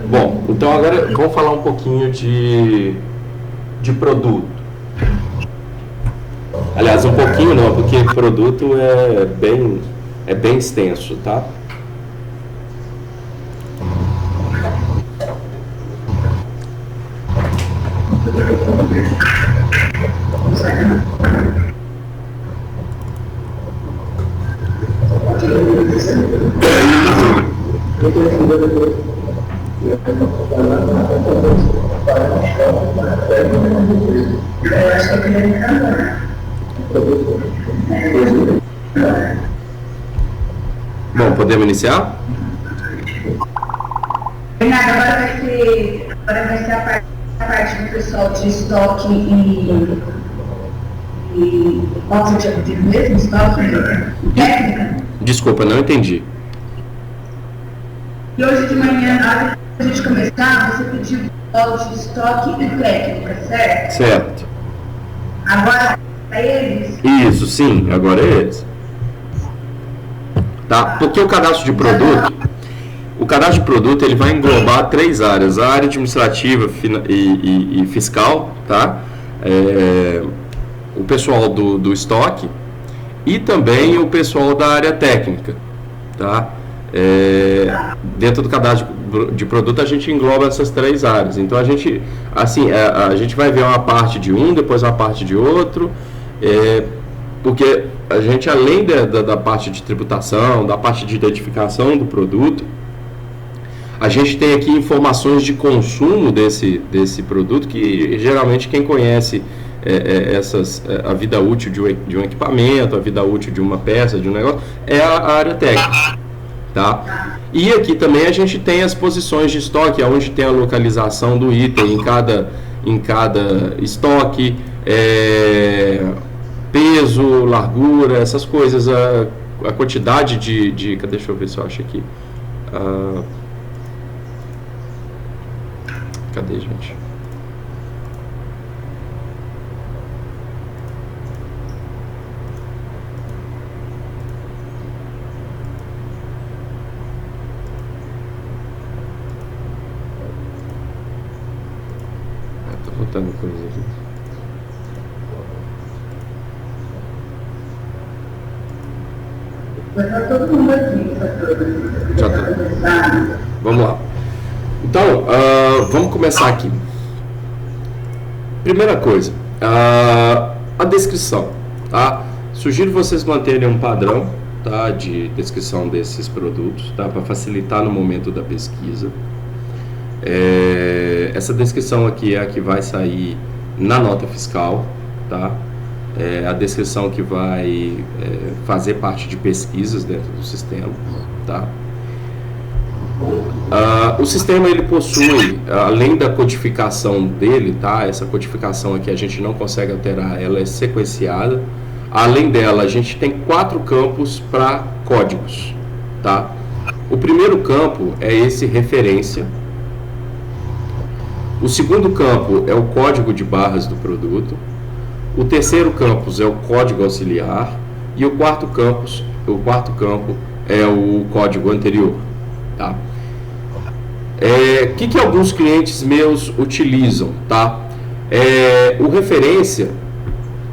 Bom, então agora vamos falar um pouquinho de produto. Aliás, um pouquinho não, porque produto é bem extenso, tá? Bom, podemos iniciar? Agora vai ser a parte do pessoal de estoque e qual seja o mesmo estoque e técnica. Desculpa, não entendi. E hoje de manhã, antes da gente começar, você pediu o de estoque e técnica, certo? Certo. Agora é eles? Isso, sim, agora é eles. Tá? Porque o cadastro de produto ele vai englobar 3 áreas: a área administrativa e fiscal, tá? O pessoal do estoque e também o pessoal da área técnica, tá? Dentro do cadastro de produto a gente engloba essas 3 áreas. Então a gente vai ver uma parte de um, depois uma parte de outro, porque a gente, além da parte de tributação, da parte de identificação do produto, a gente tem aqui informações de consumo desse produto, que geralmente quem conhece a vida útil de um equipamento, a vida útil de uma peça, de um negócio, é a área técnica, tá? E aqui também a gente tem as posições de estoque, onde tem a localização do item em cada estoque, peso, largura, essas coisas, a quantidade de deixa eu ver se eu acho aqui. Cadê, gente? Tô botando coisa aqui. Está todo mundo aqui. Já tá. Vamos lá. Então, vamos começar aqui. Primeira coisa, a descrição, tá? Sugiro vocês manterem um padrão, tá, de descrição desses produtos, tá, para facilitar no momento da pesquisa. Essa descrição aqui é a que vai sair na nota fiscal, tá? É a descrição que vai fazer parte de pesquisas dentro do sistema, tá? O sistema ele possui, além da codificação dele, tá? Essa codificação aqui a gente não consegue alterar, ela é sequenciada. Além dela, a gente tem 4 campos para códigos, tá? O primeiro campo é esse referência. O segundo campo é o código de barras do produto. O terceiro campo é o código auxiliar. E o quarto campo é o código anterior, tá? Que alguns clientes meus utilizam, tá? O referência,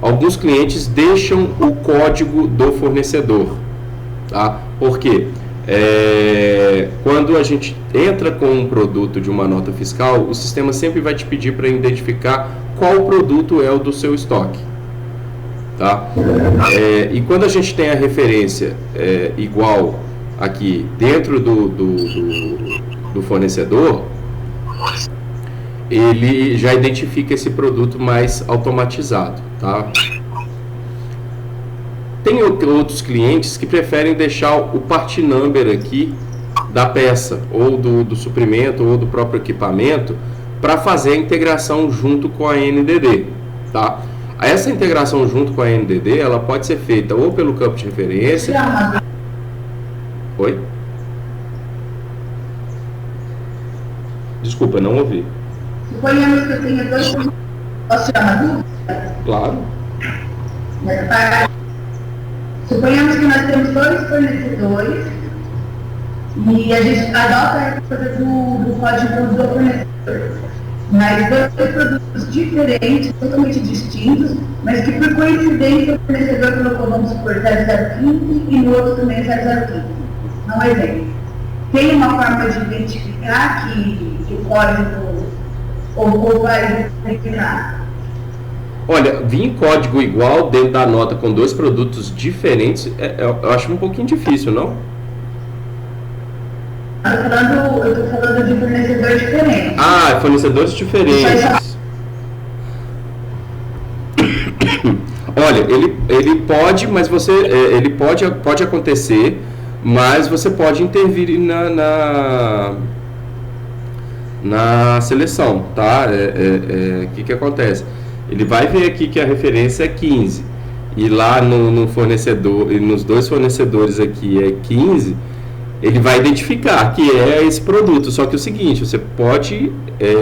alguns clientes deixam o código do fornecedor, tá? Por quê? Quando a gente entra com um produto de uma nota fiscal, o sistema sempre vai te pedir para identificar qual produto é o do seu estoque, tá? E quando a gente tem a referência igual aqui dentro do fornecedor, ele já identifica esse produto mais automatizado, tá? Tem outros clientes que preferem deixar o part number aqui da peça, ou do suprimento, ou do próprio equipamento, para fazer a integração junto com a NDD, tá? Essa integração junto com a NDD, ela pode ser feita ou pelo campo de referência... Oi? Desculpa, não ouvi. Suponhamos que eu tenha 2... Posso tirar uma dúvida? Claro. Suponhamos que nós temos 2 fornecedores E a gente adota a coisa do código do fornecedor. Mas dois produtos diferentes, totalmente distintos, mas que por coincidência o fornecedor colocou, vamos supor, 0015 e no outro também 0015. Não é exemplo. Tem uma forma de identificar que o código ou vai identificar? Olha, vir código igual dentro da nota com dois produtos diferentes, eu acho um pouquinho difícil, não? Eu tô falando de fornecedor diferente. Ah, fornecedores diferentes. Olha, ele pode, mas ele pode acontecer, mas você pode intervir na seleção, tá? Que acontece? Ele vai ver aqui que a referência é 15 e lá no fornecedor, e nos dois fornecedores aqui é 15. Ele vai identificar que é esse produto, só que é o seguinte, você pode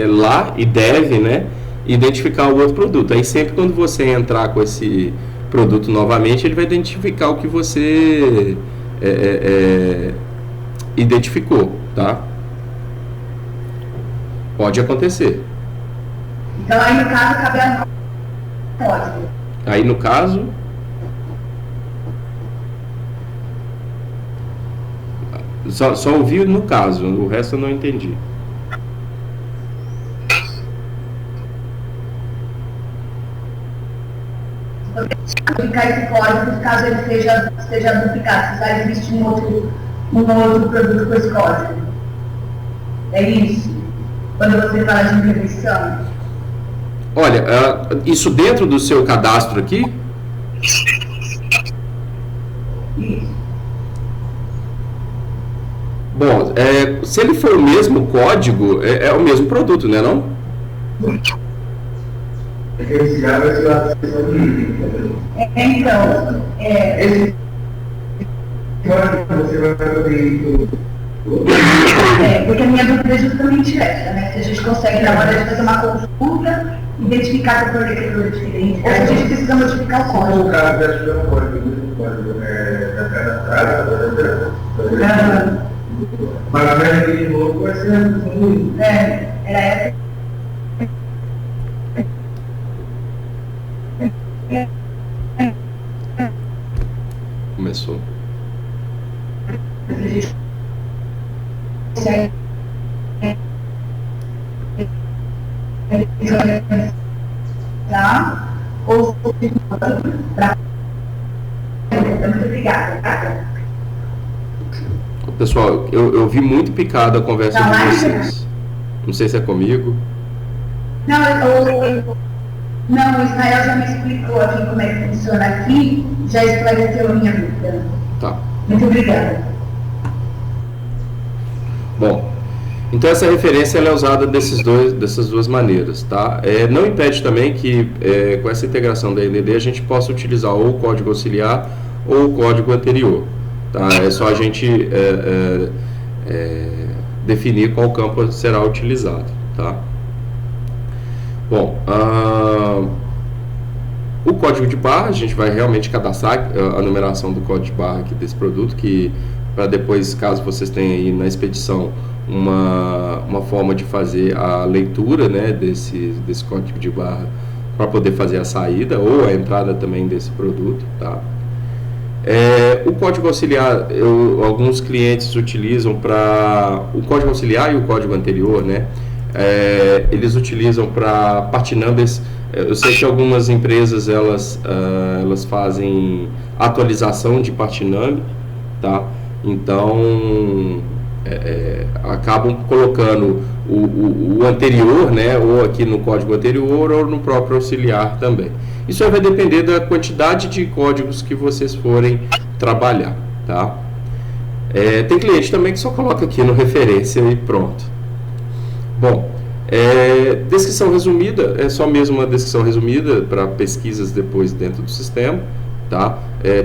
lá e deve, né, identificar o outro produto. Aí sempre quando você entrar com esse produto novamente, ele vai identificar o que você identificou, tá? Pode acontecer. Então aí no caso cabe a nota código. Aí no caso... Só ouvi no caso, o resto eu não entendi. Duplicar esse código caso ele seja duplicado, se já existe um outro produto com esse código. É isso? Quando você fala de impressão. Olha, isso dentro do seu cadastro aqui? Isso. Bom, se ele for o mesmo código, é o mesmo produto, né, não? Então, você vai fazer porque a minha dúvida é justamente essa, né? Se a gente consegue, na hora de fazer uma consulta, identificar que o fornecedor é diferente, ou se a gente precisa modificar o código. No caso, já tiver um código da cadastrada, mas a média de novo vai ser ruim. Era essa. Começou. Tá? Ou muito obrigada. Pessoal, eu vi muito picado a conversa de vocês. Não sei se é comigo. Não, o Israel já me explicou aqui como é que funciona aqui, já esclareceu a minha dúvida. Tá. Muito obrigada. Bom, então essa referência ela é usada dessas duas maneiras, tá? Não impede também que com essa integração da NDD a gente possa utilizar ou o código auxiliar ou o código anterior, tá? É só a gente definir qual campo será utilizado, tá? Bom, o código de barra, a gente vai realmente cadastrar a numeração do código de barra aqui desse produto, que para depois, caso vocês tenham aí na expedição uma forma de fazer a leitura, né, desse código de barra para poder fazer a saída ou a entrada também desse produto, tá? O código auxiliar, alguns clientes utilizam para o código auxiliar e o código anterior, né? Eles utilizam para part numbers. Eu sei que algumas empresas elas fazem atualização de part number, tá? Então acabam colocando o anterior, né? Ou aqui no código anterior ou no próprio auxiliar também. Isso vai depender da quantidade de códigos que vocês forem trabalhar, tá? Tem cliente também que só coloca aqui no referência e pronto. Bom, descrição resumida, é só mesmo uma descrição resumida para pesquisas depois dentro do sistema, tá?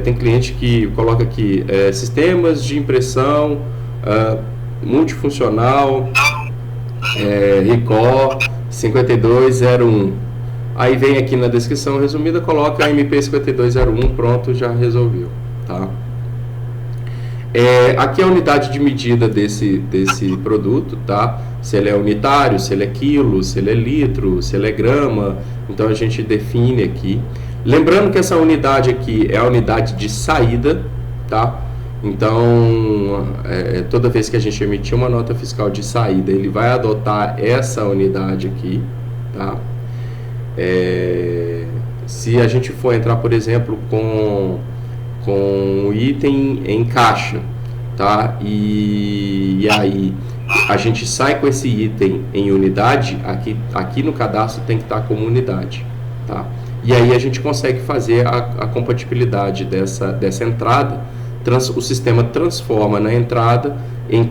Tem cliente que coloca aqui sistemas de impressão multifuncional, RICO 5201. Aí vem aqui na descrição resumida, coloca MP 5201, pronto, já resolveu, tá? Aqui é a unidade de medida desse produto, tá? Se ele é unitário, se ele é quilo, se ele é litro, se ele é grama. Então a gente define aqui. Lembrando que essa unidade aqui é a unidade de saída, tá? Então, toda vez que a gente emitir uma nota fiscal de saída, ele vai adotar essa unidade aqui, tá? Se a gente for entrar, por exemplo, com o item em caixa, tá? E aí a gente sai com esse item em unidade, aqui no cadastro tem que estar como unidade, tá? E aí a gente consegue fazer a compatibilidade dessa entrada. O sistema transforma na entrada em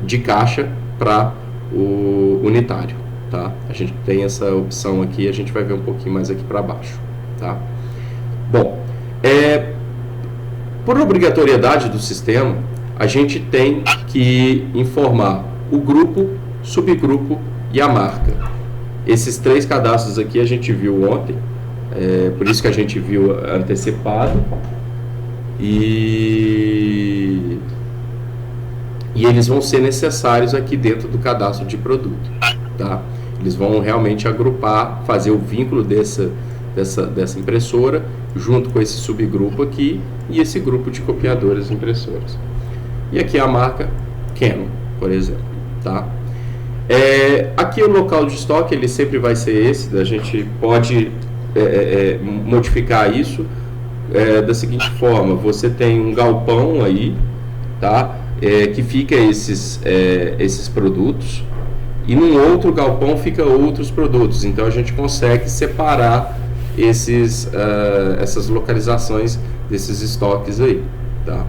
de caixa para o unitário, tá? A gente tem essa opção aqui, a gente vai ver um pouquinho mais aqui para baixo, tá? Bom, por obrigatoriedade do sistema, a gente tem que informar o grupo, subgrupo e a marca. Esses 3 cadastros aqui a gente viu ontem, por isso que a gente viu antecipado. E eles vão ser necessários aqui dentro do cadastro de produto, tá? Eles vão realmente agrupar, fazer o vínculo dessa impressora junto com esse subgrupo aqui e esse grupo de copiadoras e impressoras. E aqui a marca Canon, por exemplo, tá? Aqui o local de estoque, ele sempre vai ser esse. A gente pode modificar isso da seguinte forma: você tem um galpão aí, tá? Que fica esses produtos, e num outro galpão fica outros produtos. Então a gente consegue separar essas localizações desses estoques aí, tá?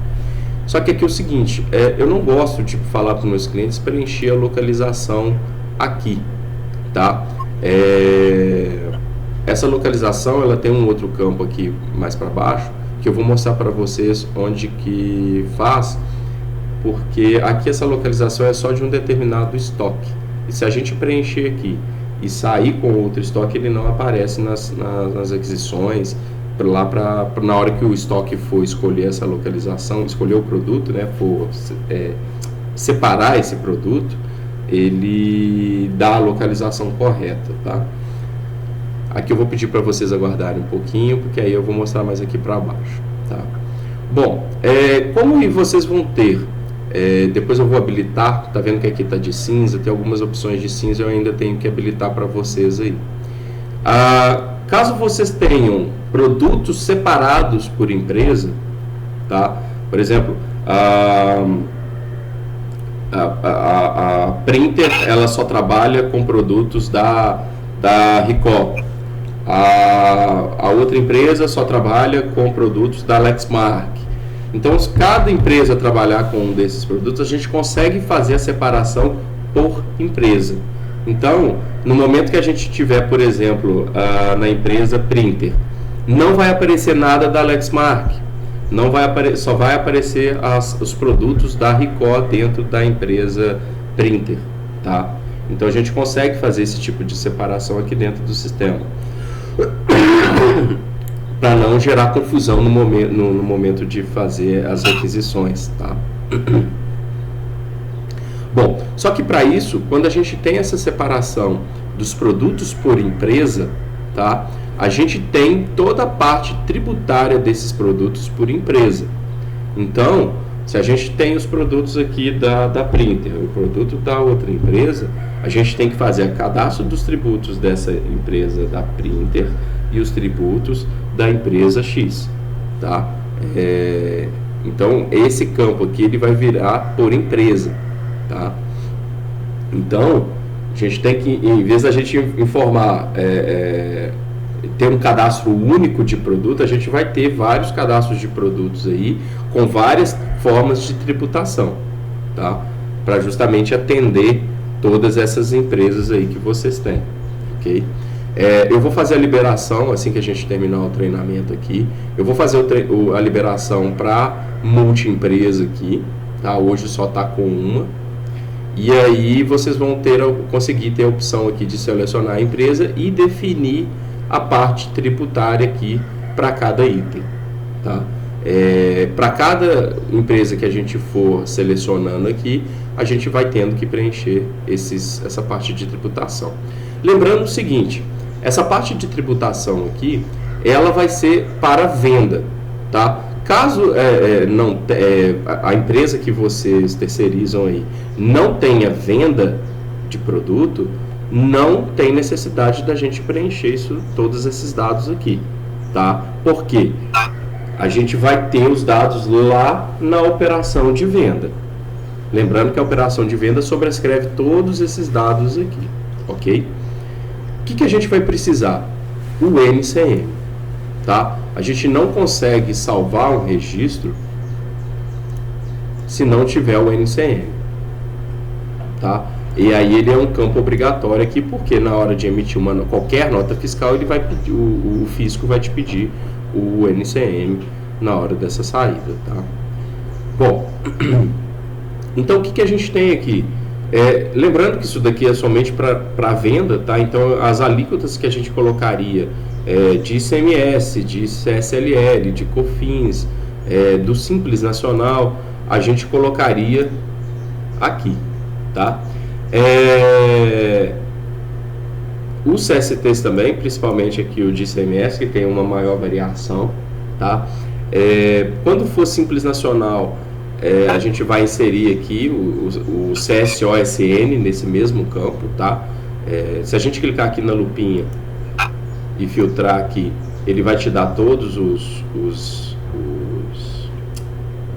Só que aqui é o seguinte, eu não gosto de falar para os meus clientes preencher a localização aqui, tá? Essa localização, ela tem um outro campo aqui mais para baixo, que eu vou mostrar para vocês onde que faz, porque aqui essa localização é só de um determinado estoque. E se a gente preencher aqui e sair com outro estoque, ele não aparece nas aquisições, na hora que o estoque for escolher essa localização, escolher o produto, né, for separar esse produto, ele dá a localização correta, tá? Aqui eu vou pedir para vocês aguardarem um pouquinho, porque aí eu vou mostrar mais aqui para baixo, tá? Bom, como vocês vão ter, depois eu vou habilitar, tá vendo que aqui está de cinza, tem algumas opções de cinza, eu ainda tenho que habilitar para vocês aí. Caso vocês tenham produtos separados por empresa, tá? Por exemplo, a Printer, ela só trabalha com produtos da Ricoh. A outra empresa só trabalha com produtos da Lexmark. Então, se cada empresa trabalhar com um desses produtos, a gente consegue fazer a separação por empresa. Então, no momento que a gente tiver, por exemplo, na empresa Printer, não vai aparecer nada da Lexmark, só vai aparecer os produtos da Ricoh dentro da empresa Printer, tá? Então a gente consegue fazer esse tipo de separação aqui dentro do sistema, para não gerar confusão no momento de fazer as requisições, tá? Bom, só que para isso, quando a gente tem essa separação dos produtos por empresa, tá? A gente tem toda a parte tributária desses produtos por empresa. Então, se a gente tem os produtos aqui da Printer, o produto da outra empresa, a gente tem que fazer o cadastro dos tributos dessa empresa da Printer e os tributos da empresa X, tá? Então, esse campo aqui ele vai virar por empresa, tá? Então, a gente tem que, em vez da gente informar, ter um cadastro único de produto, a gente vai ter vários cadastros de produtos aí, com várias formas de tributação, tá? Para justamente atender todas essas empresas aí que vocês têm, ok? Eu vou fazer a liberação, assim que a gente terminar o treinamento aqui, eu vou fazer a liberação para multi-empresa aqui, tá? Hoje só está com uma, e aí vocês vão conseguir ter a opção aqui de selecionar a empresa e definir a parte tributária aqui para cada item, tá? Para cada empresa que a gente for selecionando aqui, a gente vai tendo que preencher essa parte de tributação. Lembrando o seguinte, essa parte de tributação aqui, ela vai ser para venda, tá? Caso a empresa que vocês terceirizam aí não tenha venda de produto, não tem necessidade da gente preencher todos esses dados aqui, tá? Por quê? A gente vai ter os dados lá na operação de venda. Lembrando que a operação de venda sobrescreve todos esses dados aqui, ok? O que a gente vai precisar? O NCM, tá? A gente não consegue salvar um registro se não tiver o NCM, tá? E aí ele é um campo obrigatório aqui, porque na hora de emitir qualquer nota fiscal, ele vai pedir, o fisco vai te pedir o NCM na hora dessa saída, tá? Bom, então o que a gente tem aqui? Lembrando que isso daqui é somente para venda, tá? Então as alíquotas que a gente colocaria de ICMS, de CSLL, de COFINS, do Simples Nacional, a gente colocaria aqui, tá? Os CSTs também, principalmente aqui o de ICMS, que tem uma maior variação, tá? Quando for Simples Nacional, a gente vai inserir aqui o CSOSN nesse mesmo campo, tá? Se a gente clicar aqui na lupinha e filtrar aqui, ele vai te dar todos os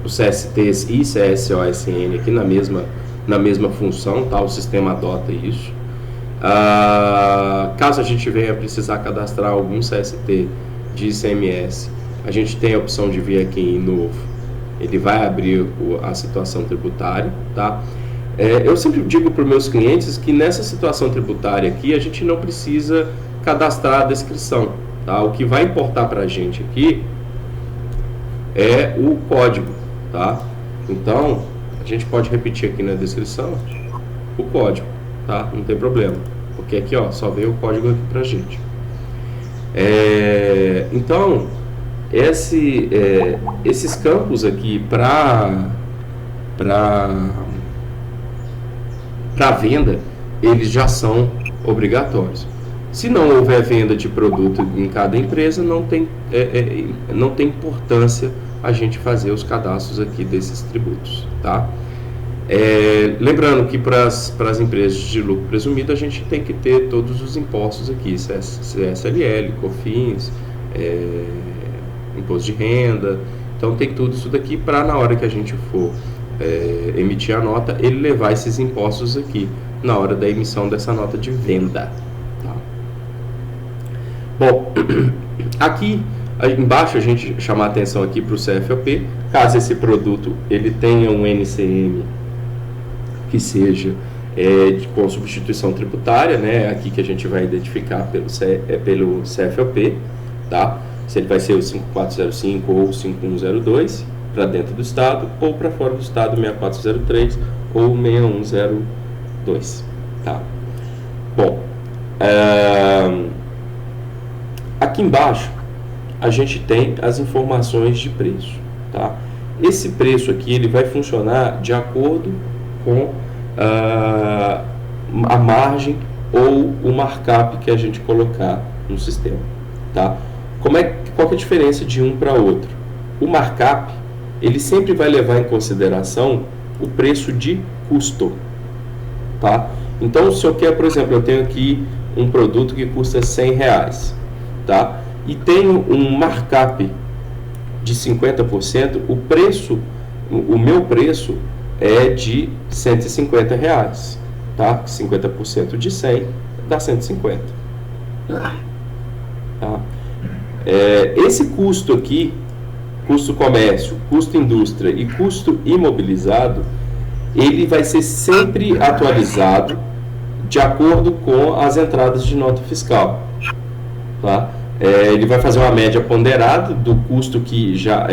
CSTs e CSOSN aqui na mesma função, tá? O sistema adota isso. Caso a gente venha precisar cadastrar algum CST de ICMS, a gente tem a opção de vir aqui em novo. Ele vai abrir a situação tributária, tá? Eu sempre digo para os meus clientes que nessa situação tributária aqui, a gente não precisa cadastrar a descrição, tá? O que vai importar para a gente aqui é o código, tá? Então, a gente pode repetir aqui na descrição o código, tá? Não tem problema, porque aqui, ó, só veio o código aqui pra gente. Então, esses campos aqui para venda, eles já são obrigatórios. Se não houver venda de produto em cada empresa, não tem importância a gente fazer os cadastros aqui desses tributos, tá? Lembrando que para as empresas de lucro presumido, a gente tem que ter todos os impostos aqui, CSLL, COFINS, imposto de renda. Então tem tudo isso daqui para na hora que a gente for emitir a nota, ele levar esses impostos aqui na hora da emissão dessa nota de venda, tá? Bom, aqui embaixo a gente chama a atenção aqui para o CFOP, caso esse produto ele tenha um NCM que seja com substituição tributária, né? Aqui que a gente vai identificar pelo CFOP, tá? Se ele vai ser o 5405 ou o 5102 para dentro do estado, ou para fora do estado, 6403 ou 6102, tá? Bom, aqui embaixo a gente tem as informações de preço, tá? Esse preço aqui ele vai funcionar de acordo com a margem ou o markup que a gente colocar no sistema, tá? Qual que é a diferença de um para outro? O markup, ele sempre vai levar em consideração o preço de custo, tá? Então, se eu quero, por exemplo, eu tenho aqui um produto que custa R$100, tá? E tenho um markup de 50%, o meu preço é de R$150, tá? 50% de 100 dá 150. Tá? Esse custo aqui, custo comércio, custo indústria e custo imobilizado, ele vai ser sempre atualizado de acordo com as entradas de nota fiscal, tá? Ele vai fazer uma média ponderada do custo que já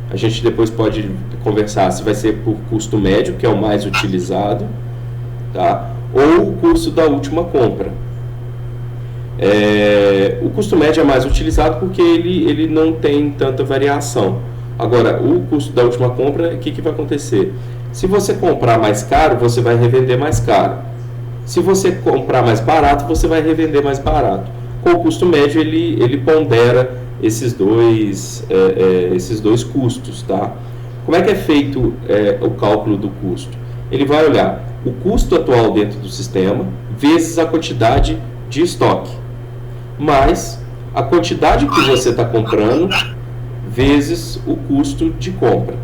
a gente depois pode conversar se vai ser por custo médio, que é o mais utilizado, tá? Ou o custo da última compra. O custo médio é mais utilizado porque ele não tem tanta variação. Agora, o custo da última compra, o que vai acontecer? Se você comprar mais caro, você vai revender mais caro. Se você comprar mais barato, você vai revender mais barato. Com o custo médio, ele pondera esses dois custos, tá? Como é que é feito o cálculo do custo? Ele vai olhar o custo atual dentro do sistema vezes a quantidade de estoque, mais a quantidade que você está comprando vezes o custo de compra,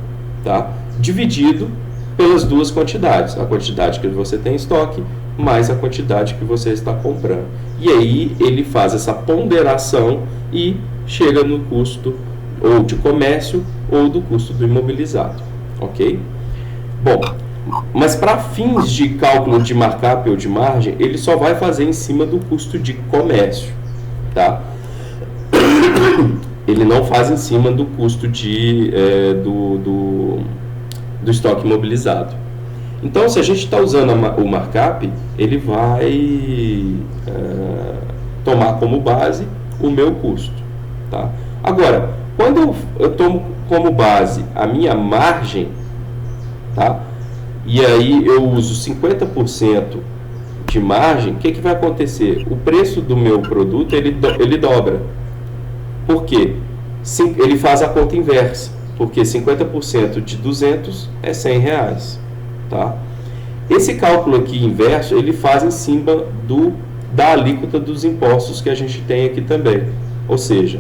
tá? Dividido pelas duas quantidades, a quantidade que você tem em estoque mais a quantidade que você está comprando. E aí ele faz essa ponderação e chega no custo ou de comércio ou do custo do imobilizado, ok? Bom, mas para fins de cálculo de markup ou de margem, ele só vai fazer em cima do custo de comércio, tá? Ele não faz em cima do custo do estoque imobilizado. Então, se a gente está usando o markup, ele vai tomar como base o meu custo, tá? Agora, quando eu tomo como base a minha margem, tá? E aí eu uso 50% de margem, o que vai acontecer? O preço do meu produto ele dobra. Por quê? Ele faz a conta inversa, porque 50% de 200 é R$100, tá? Esse cálculo aqui inverso, ele faz em cima da alíquota dos impostos que a gente tem aqui também. Ou seja,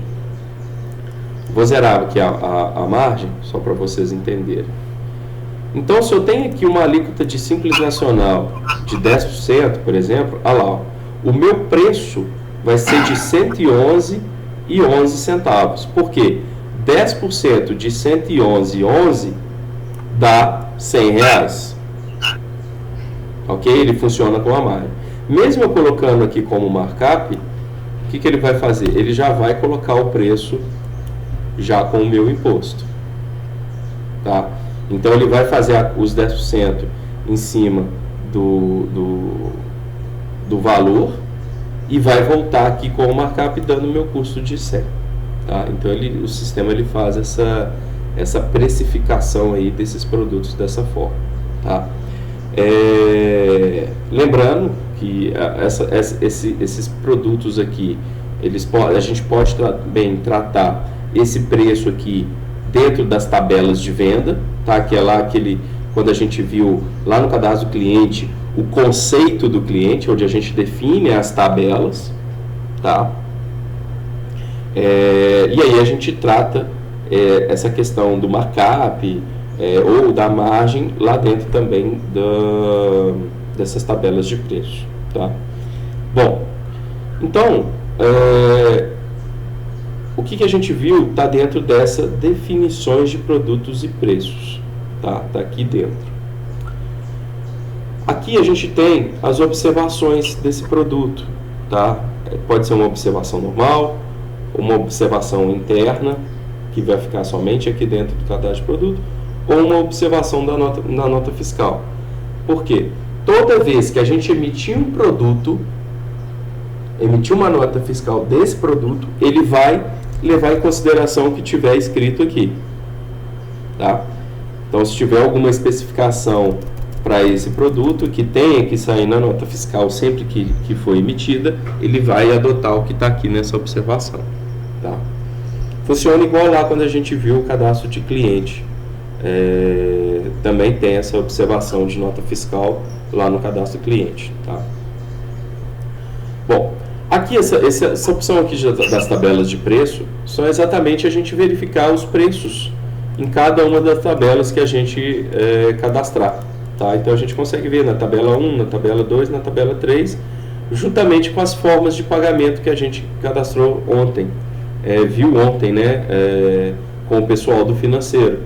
vou zerar aqui a margem, só para vocês entenderem. Então, se eu tenho aqui uma alíquota de Simples Nacional de 10%, por exemplo, olha lá, ó, o meu preço vai ser de 111,11 centavos. Por quê? 10% de 111,11 dá R$100. Ok? Ele funciona com a margem. Mesmo eu colocando aqui como markup, o que ele vai fazer? Ele já vai colocar o preço já com o meu imposto. Tá? Então ele vai fazer os 10% em cima do valor e vai voltar aqui com o markup dando o meu custo de 100. Tá? Então o sistema ele faz essa precificação aí desses produtos dessa forma. Tá? Lembrando que esses produtos aqui, a gente pode também tratar esse preço aqui dentro das tabelas de venda, tá? Que é lá quando a gente viu lá no cadastro do cliente o conceito do cliente, onde a gente define as tabelas, tá? E aí a gente trata essa questão do markup ou da margem lá dentro também dessas tabelas de preço, tá? Bom, então o que a gente viu está dentro dessas definições de produtos e preços, tá? Tá aqui dentro. Aqui a gente tem as observações desse produto, tá? Pode ser uma observação normal, uma observação interna, que vai ficar somente aqui dentro do cadastro de produto, ou uma observação da nota fiscal. Por quê? Toda vez que a gente emitir um produto, emitir uma nota fiscal desse produto, ele vai levar em consideração o que tiver escrito aqui, tá? Então, se tiver alguma especificação para esse produto que tenha que sair na nota fiscal sempre que for emitida, ele vai adotar o que está aqui nessa observação, tá? Funciona igual lá quando a gente viu o cadastro de cliente. Também tem essa observação de nota fiscal lá no cadastro cliente, tá? Bom, aqui essa opção aqui das tabelas de preço são exatamente a gente verificar os preços em cada uma das tabelas que a gente cadastrar, tá? Então a gente consegue ver na tabela 1, na tabela 2, na tabela 3, juntamente com as formas de pagamento que a gente cadastrou ontem, viu ontem, né, com o pessoal do financeiro,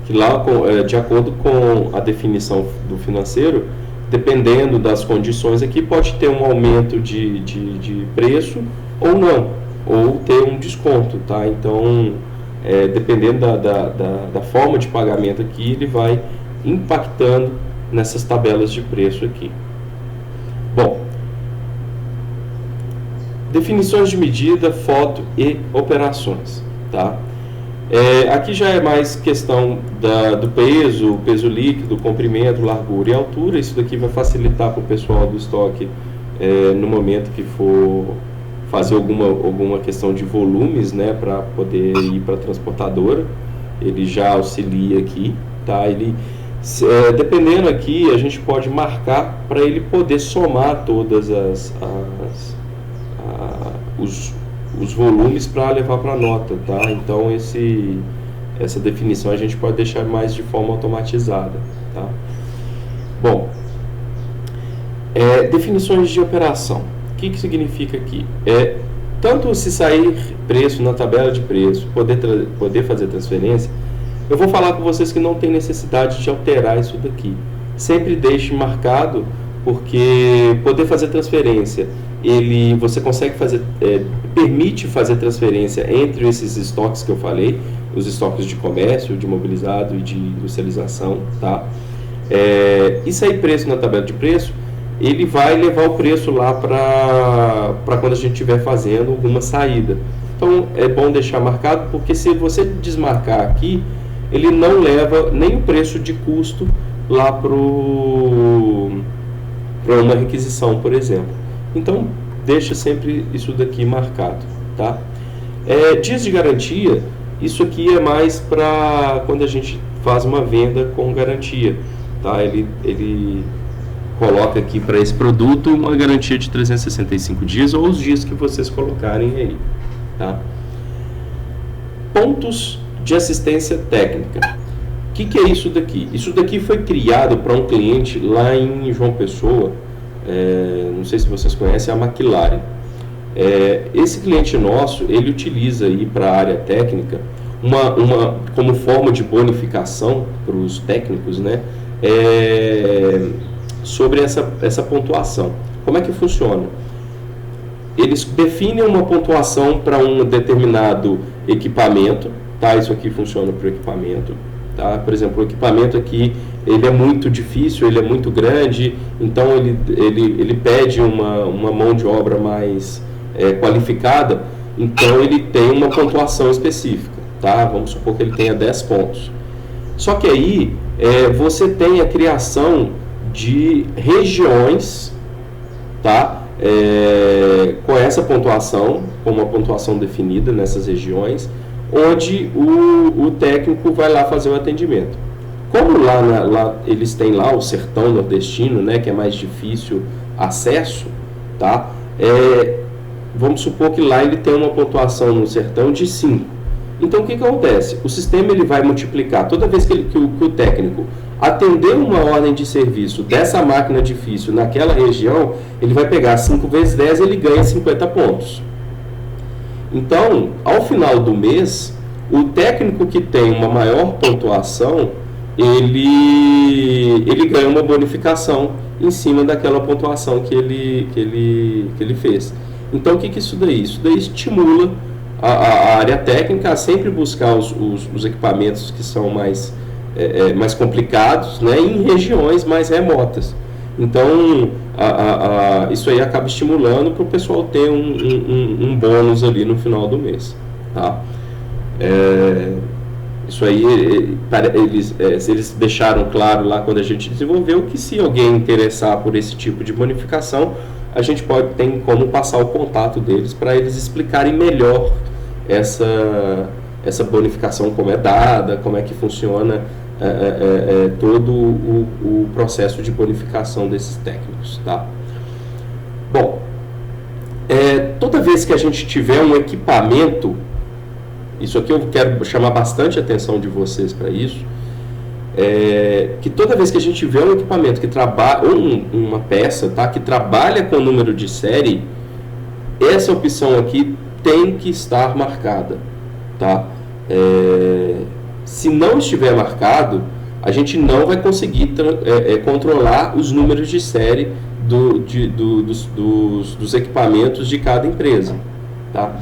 que lá, de acordo com a definição do financeiro, dependendo das condições aqui, pode ter um aumento de preço ou não, ou ter um desconto, tá? Então, dependendo da forma de pagamento aqui, ele vai impactando nessas tabelas de preço aqui. Bom, definições de medida, foto e operações, tá? Aqui já é mais questão do peso líquido, comprimento, largura e altura. Isso daqui vai facilitar para o pessoal do estoque no momento que for fazer alguma questão de volumes, né, para poder ir para a transportadora. Ele já auxilia aqui, tá? Dependendo aqui, a gente pode marcar para ele poder somar todas os volumes para levar para a nota, tá? Então essa definição a gente pode deixar mais de forma automatizada, tá? Bom, definições de operação. O que significa aqui? Tanto se sair preço na tabela de preço, poder fazer transferência, eu vou falar com vocês que não tem necessidade de alterar isso daqui. Sempre deixe marcado, porque poder fazer transferência, você consegue permite fazer transferência entre esses estoques que eu falei, os estoques de comércio, de mobilizado e de industrialização, tá? E sair preço na tabela de preço, ele vai levar o preço lá para quando a gente estiver fazendo alguma saída. Então é bom deixar marcado, porque se você desmarcar aqui, ele não leva nem o preço de custo lá para uma requisição, por exemplo. Então deixa sempre isso daqui marcado, tá? Dias de garantia, isso aqui é mais para quando a gente faz uma venda com garantia, tá? Ele coloca aqui para esse produto uma garantia de 365 dias ou os dias que vocês colocarem aí, tá? Pontos de assistência técnica. O que é isso daqui? Isso daqui foi criado para um cliente lá em João Pessoa, não sei se vocês conhecem, a McLaren. Esse cliente nosso, ele utiliza aí para a área técnica como forma de bonificação para os técnicos, né? Sobre essa pontuação. Como é que funciona? Eles definem uma pontuação para um determinado equipamento, tá? Isso aqui funciona para o equipamento, tá? Por exemplo, o equipamento aqui, ele é muito difícil, ele é muito grande, então ele pede uma mão de obra mais qualificada, então ele tem uma pontuação específica, tá? Vamos supor que ele tenha 10 pontos. Só que aí você tem a criação de regiões, tá? Com essa pontuação, com uma pontuação definida nessas regiões, onde o técnico vai lá fazer o atendimento. Como lá eles têm lá o sertão nordestino, né, que é mais difícil acesso, tá? Vamos supor que lá ele tem uma pontuação no sertão de 5. Então o que acontece? O sistema ele vai multiplicar toda vez que o técnico atender uma ordem de serviço dessa máquina difícil naquela região, ele vai pegar 5 vezes 10 e ele ganha 50 pontos. Então, ao final do mês, o técnico que tem uma maior pontuação, ele ganha uma bonificação em cima daquela pontuação que ele fez. Então, o que isso daí? Isso daí estimula a área técnica a sempre buscar os equipamentos que são mais complicados, né, em regiões mais remotas. Então, isso aí acaba estimulando para o pessoal ter um bônus ali no final do mês, tá? Isso aí, eles deixaram claro lá quando a gente desenvolveu que se alguém interessar por esse tipo de bonificação, a gente tem como passar o contato deles para eles explicarem melhor essa bonificação, como é dada, como é que funciona todo o processo de bonificação desses técnicos, tá? Bom, toda vez que a gente tiver um equipamento, isso aqui eu quero chamar bastante a atenção de vocês para isso, que toda vez que a gente tiver um equipamento que trabalha, ou uma peça, tá, que trabalha com o número de série, essa opção aqui tem que estar marcada, tá? Se não estiver marcado, a gente não vai conseguir controlar os números de série dos equipamentos de cada empresa, tá?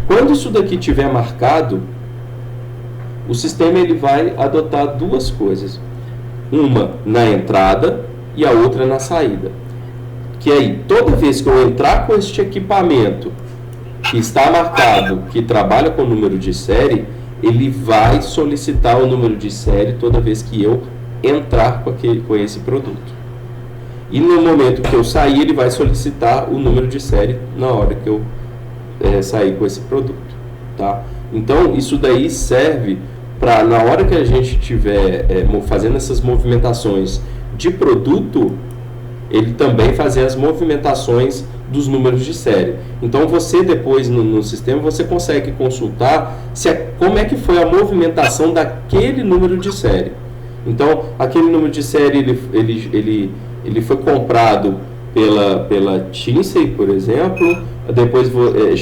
Quando isso daqui estiver marcado, o sistema ele vai adotar duas coisas, uma na entrada e a outra na saída. Que aí, toda vez que eu entrar com este equipamento que está marcado, que trabalha com o número de série, ele vai solicitar o número de série toda vez que eu entrar com esse produto. E no momento que eu sair, ele vai solicitar o número de série na hora que eu sair com esse produto, tá? Então, isso daí serve para, na hora que a gente estiver fazendo essas movimentações de produto, ele também fazer as movimentações dos números de série. Então, você depois no sistema, você consegue consultar como é que foi a movimentação daquele número de série. Então, aquele número de série, ele foi comprado pela Tinsey, por exemplo, depois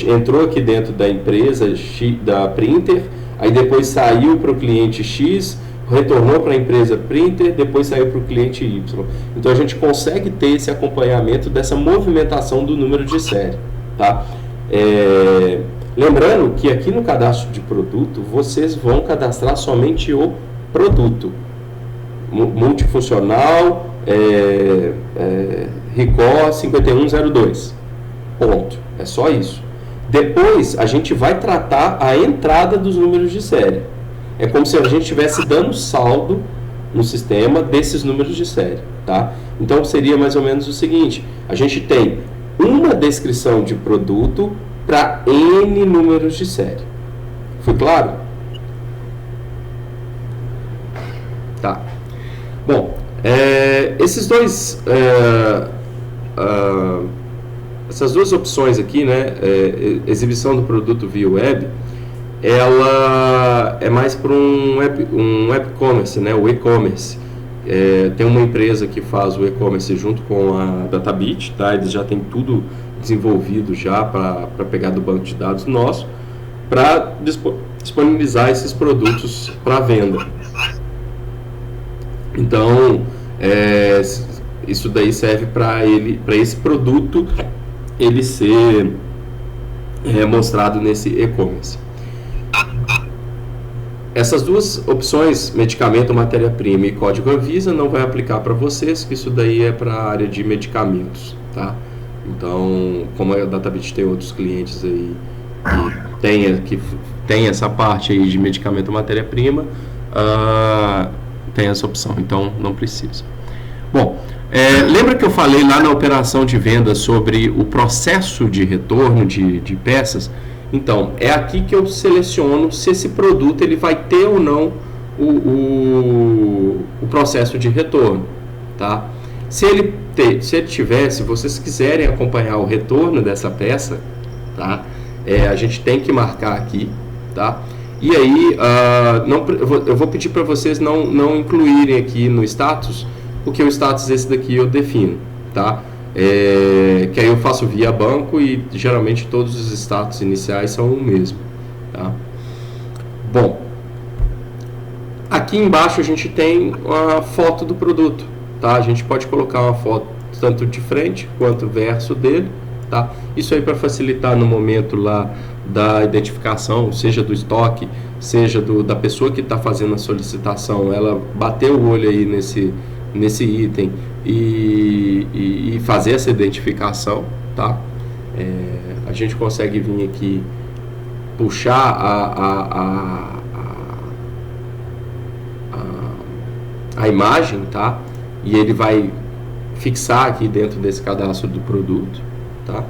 entrou aqui dentro da empresa da Printer, aí depois saiu para o cliente X, retornou para a empresa Printer, depois saiu para o cliente Y. Então a gente consegue ter esse acompanhamento dessa movimentação do número de série, tá? Lembrando que aqui no cadastro de produto, vocês vão cadastrar somente o produto multifuncional, RICO 5102, ponto, é só isso. Depois a gente vai tratar a entrada dos números de série. É como se a gente estivesse dando saldo no sistema desses números de série, tá? Então seria mais ou menos o seguinte: a gente tem uma descrição de produto para N números de série. Foi claro? Tá. Bom, essas duas opções aqui, né, exibição do produto via web, ela é mais para um web commerce, né, o e-commerce. Tem uma empresa que faz o e-commerce junto com a Databit, tá? Eles já têm tudo desenvolvido já para pegar do banco de dados nosso, para disponibilizar esses produtos para venda. Então, isso daí serve para esse produto ele ser mostrado nesse e-commerce. Essas duas opções, medicamento, matéria-prima e código Anvisa, não vai aplicar para vocês, que isso daí é para a área de medicamentos, tá? Então, como a Databit tem outros clientes aí que tem essa parte aí de medicamento, matéria-prima, tem essa opção, então não precisa. Bom, lembra que eu falei lá na operação de venda sobre o processo de retorno de peças? Então, é aqui que eu seleciono se esse produto ele vai ter ou não o processo de retorno, tá? Se ele tiver, se vocês quiserem acompanhar o retorno dessa peça, tá? A gente tem que marcar aqui, tá? E aí, eu vou pedir para vocês não incluírem aqui no status, porque o status esse daqui eu defino, tá? Que aí eu faço via banco e geralmente todos os status iniciais são o mesmo, tá? Bom, aqui embaixo a gente tem uma foto do produto, tá? A gente pode colocar uma foto tanto de frente quanto verso dele, tá? Isso aí para facilitar no momento lá da identificação, seja do estoque, seja da pessoa que está fazendo a solicitação, ela bater o olho aí nesse item e fazer essa identificação, tá? A gente consegue vir aqui puxar a imagem, tá? E ele vai fixar aqui dentro desse cadastro do produto, tá?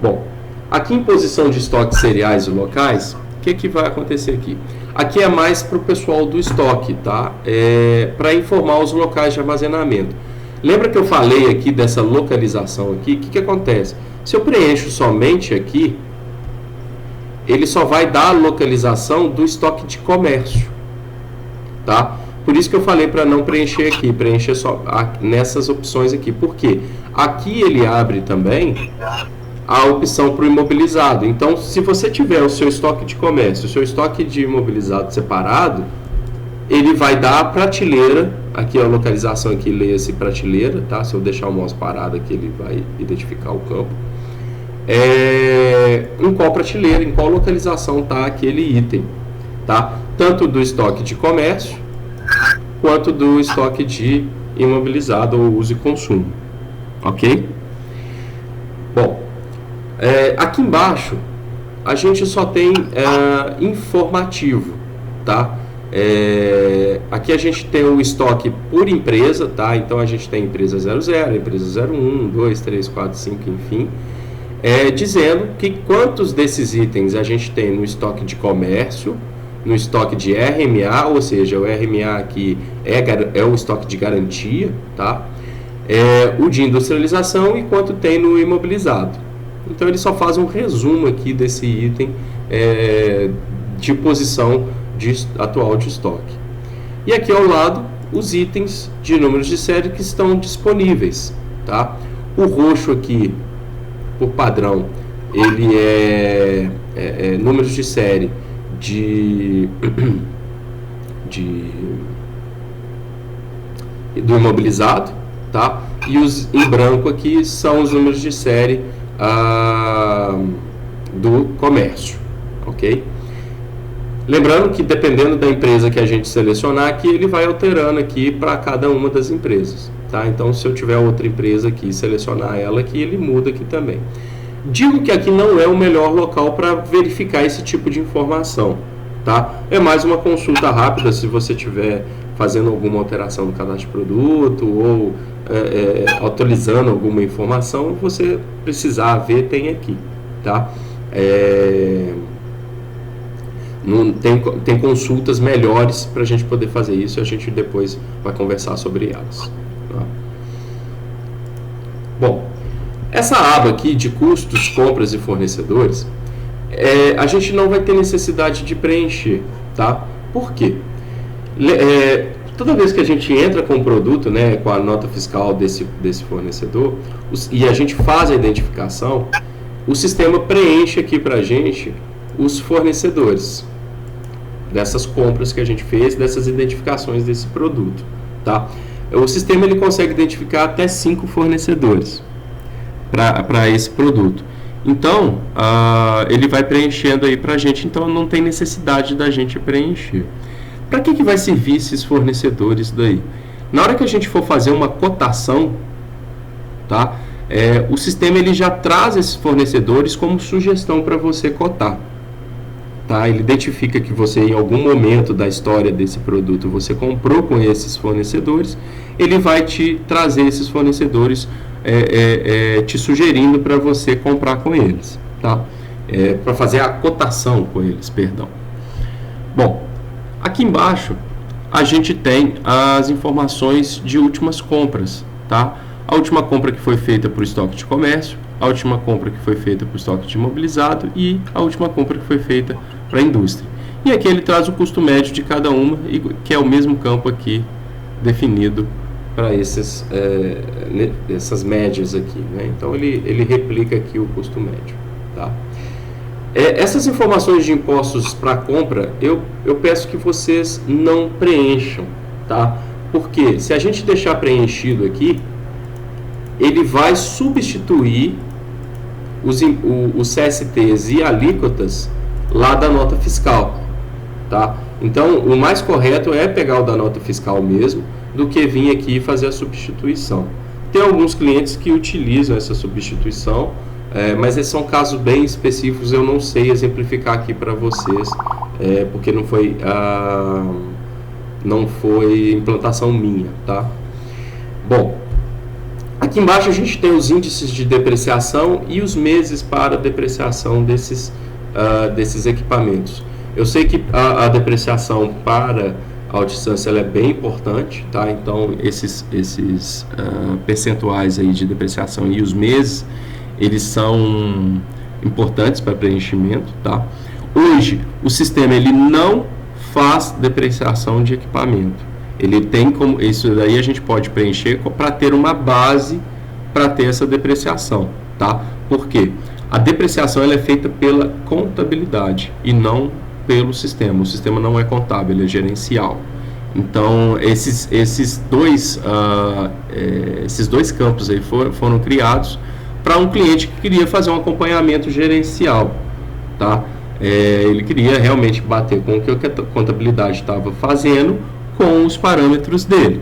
Bom, aqui em posição de estoque cereais e locais, o que vai acontecer aqui? Aqui é mais para o pessoal do estoque, tá? Para informar os locais de armazenamento. Lembra que eu falei aqui dessa localização aqui? O que acontece? Se eu preencho somente aqui, ele só vai dar a localização do estoque de comércio, tá? Por isso que eu falei para não preencher aqui, preencher só nessas opções aqui. Por quê? Aqui ele abre também a opção para o imobilizado. Então, se você tiver o seu estoque de comércio, o seu estoque de imobilizado separado, ele vai dar a prateleira, aqui a localização aqui, leia-se prateleira, tá? Se eu deixar o mouse parado aqui, ele vai identificar o campo. Em qual prateleira, em qual localização está aquele item, tá? Tanto do estoque de comércio, quanto do estoque de imobilizado ou uso e consumo, ok? Bom, aqui embaixo a gente só tem informativo, tá? Aqui a gente tem o estoque por empresa, tá? Então a gente tem empresa 00, empresa 01, 2, 3, 4, 5, enfim, dizendo que quantos desses itens a gente tem no estoque de comércio, no estoque de RMA, ou seja, o RMA aqui é o estoque de garantia, tá? O de industrialização e quanto tem no imobilizado. Então ele só faz um resumo aqui desse item de posição atual de estoque. E aqui ao lado os itens de números de série que estão disponíveis, tá? O roxo aqui, por padrão, ele é números de série do imobilizado, tá? E os em branco aqui são os números de série do comércio, ok? Lembrando que dependendo da empresa que a gente selecionar aqui, ele vai alterando aqui para cada uma das empresas, tá? Então, se eu tiver outra empresa aqui e selecionar ela aqui, ele muda aqui também. Digo que aqui não é o melhor local para verificar esse tipo de informação, tá? É mais uma consulta rápida se você estiver fazendo alguma alteração no cadastro de produto ou atualizando alguma informação, você precisar ver, tem aqui, tá? Tem consultas melhores para a gente poder fazer isso e a gente depois vai conversar sobre elas, tá? Bom, essa aba aqui de custos, compras e fornecedores, a gente não vai ter necessidade de preencher, tá? Por quê? Toda vez que a gente entra com o produto, né, com a nota fiscal desse fornecedor, e a gente faz a identificação, o sistema preenche aqui para a gente os fornecedores dessas compras que a gente fez, dessas identificações desse produto, tá? O sistema ele consegue identificar até 5 fornecedores para esse produto. Então, ele vai preenchendo aí para a gente, então não tem necessidade da gente preencher. Para que vai servir esses fornecedores daí? Na hora que a gente for fazer uma cotação, tá? O sistema ele já traz esses fornecedores como sugestão para você cotar. Tá? Ele identifica que você, em algum momento da história desse produto, você comprou com esses fornecedores, ele vai te trazer esses fornecedores te sugerindo para você comprar com eles, tá? Para fazer a cotação com eles, perdão. Bom, aqui embaixo a gente tem as informações de últimas compras, tá? A última compra que foi feita para o estoque de comércio, a última compra que foi feita para o estoque de imobilizado e a última compra que foi feita para a indústria. E aqui ele traz o custo médio de cada uma, que é o mesmo campo aqui definido para essas médias aqui, né? Então ele replica aqui o custo médio, tá? Essas informações de impostos para compra, eu peço que vocês não preencham, tá? Porque se a gente deixar preenchido aqui, ele vai substituir os CSTs e alíquotas lá da nota fiscal, tá? Então, o mais correto é pegar o da nota fiscal mesmo, do que vir aqui e fazer a substituição. Tem alguns clientes que utilizam essa substituição, mas esses são casos bem específicos, eu não sei exemplificar aqui para vocês, porque não foi implantação minha, tá? Bom, aqui embaixo a gente tem os índices de depreciação e os meses para depreciação desses equipamentos. Eu sei que a depreciação para a autodistância ela é bem importante, tá? Então esses percentuais aí de depreciação e os meses, eles são importantes para preenchimento, tá? Hoje o sistema ele não faz depreciação de equipamento. Ele tem como isso daí a gente pode preencher para ter uma base para ter essa depreciação, tá? Por quê? A depreciação ela é feita pela contabilidade e não pelo sistema. O sistema não é contábil, ele é gerencial. Então esses dois campos aí foram criados para um cliente que queria fazer um acompanhamento gerencial, tá? Ele queria realmente bater com o que a contabilidade estava fazendo com os parâmetros dele.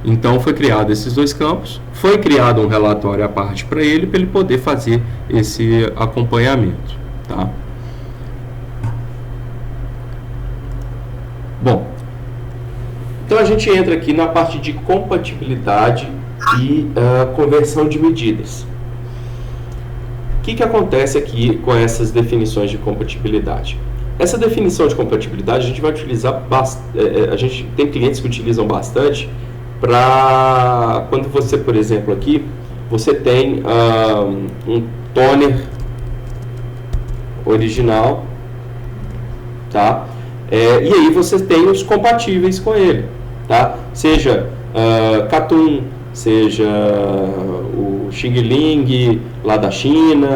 Então foi criado esses dois campos, foi criado um relatório à parte para ele poder fazer esse acompanhamento, tá? Bom, então a gente entra aqui na parte de compatibilidade e conversão de medidas. O que acontece aqui com essas definições de compatibilidade? Essa definição de compatibilidade a gente vai utilizar a gente tem clientes que utilizam bastante para quando você, por exemplo, aqui você tem um toner original, tá? E aí você tem os compatíveis com ele, tá? Seja Katun, seja o Xing Ling lá da China,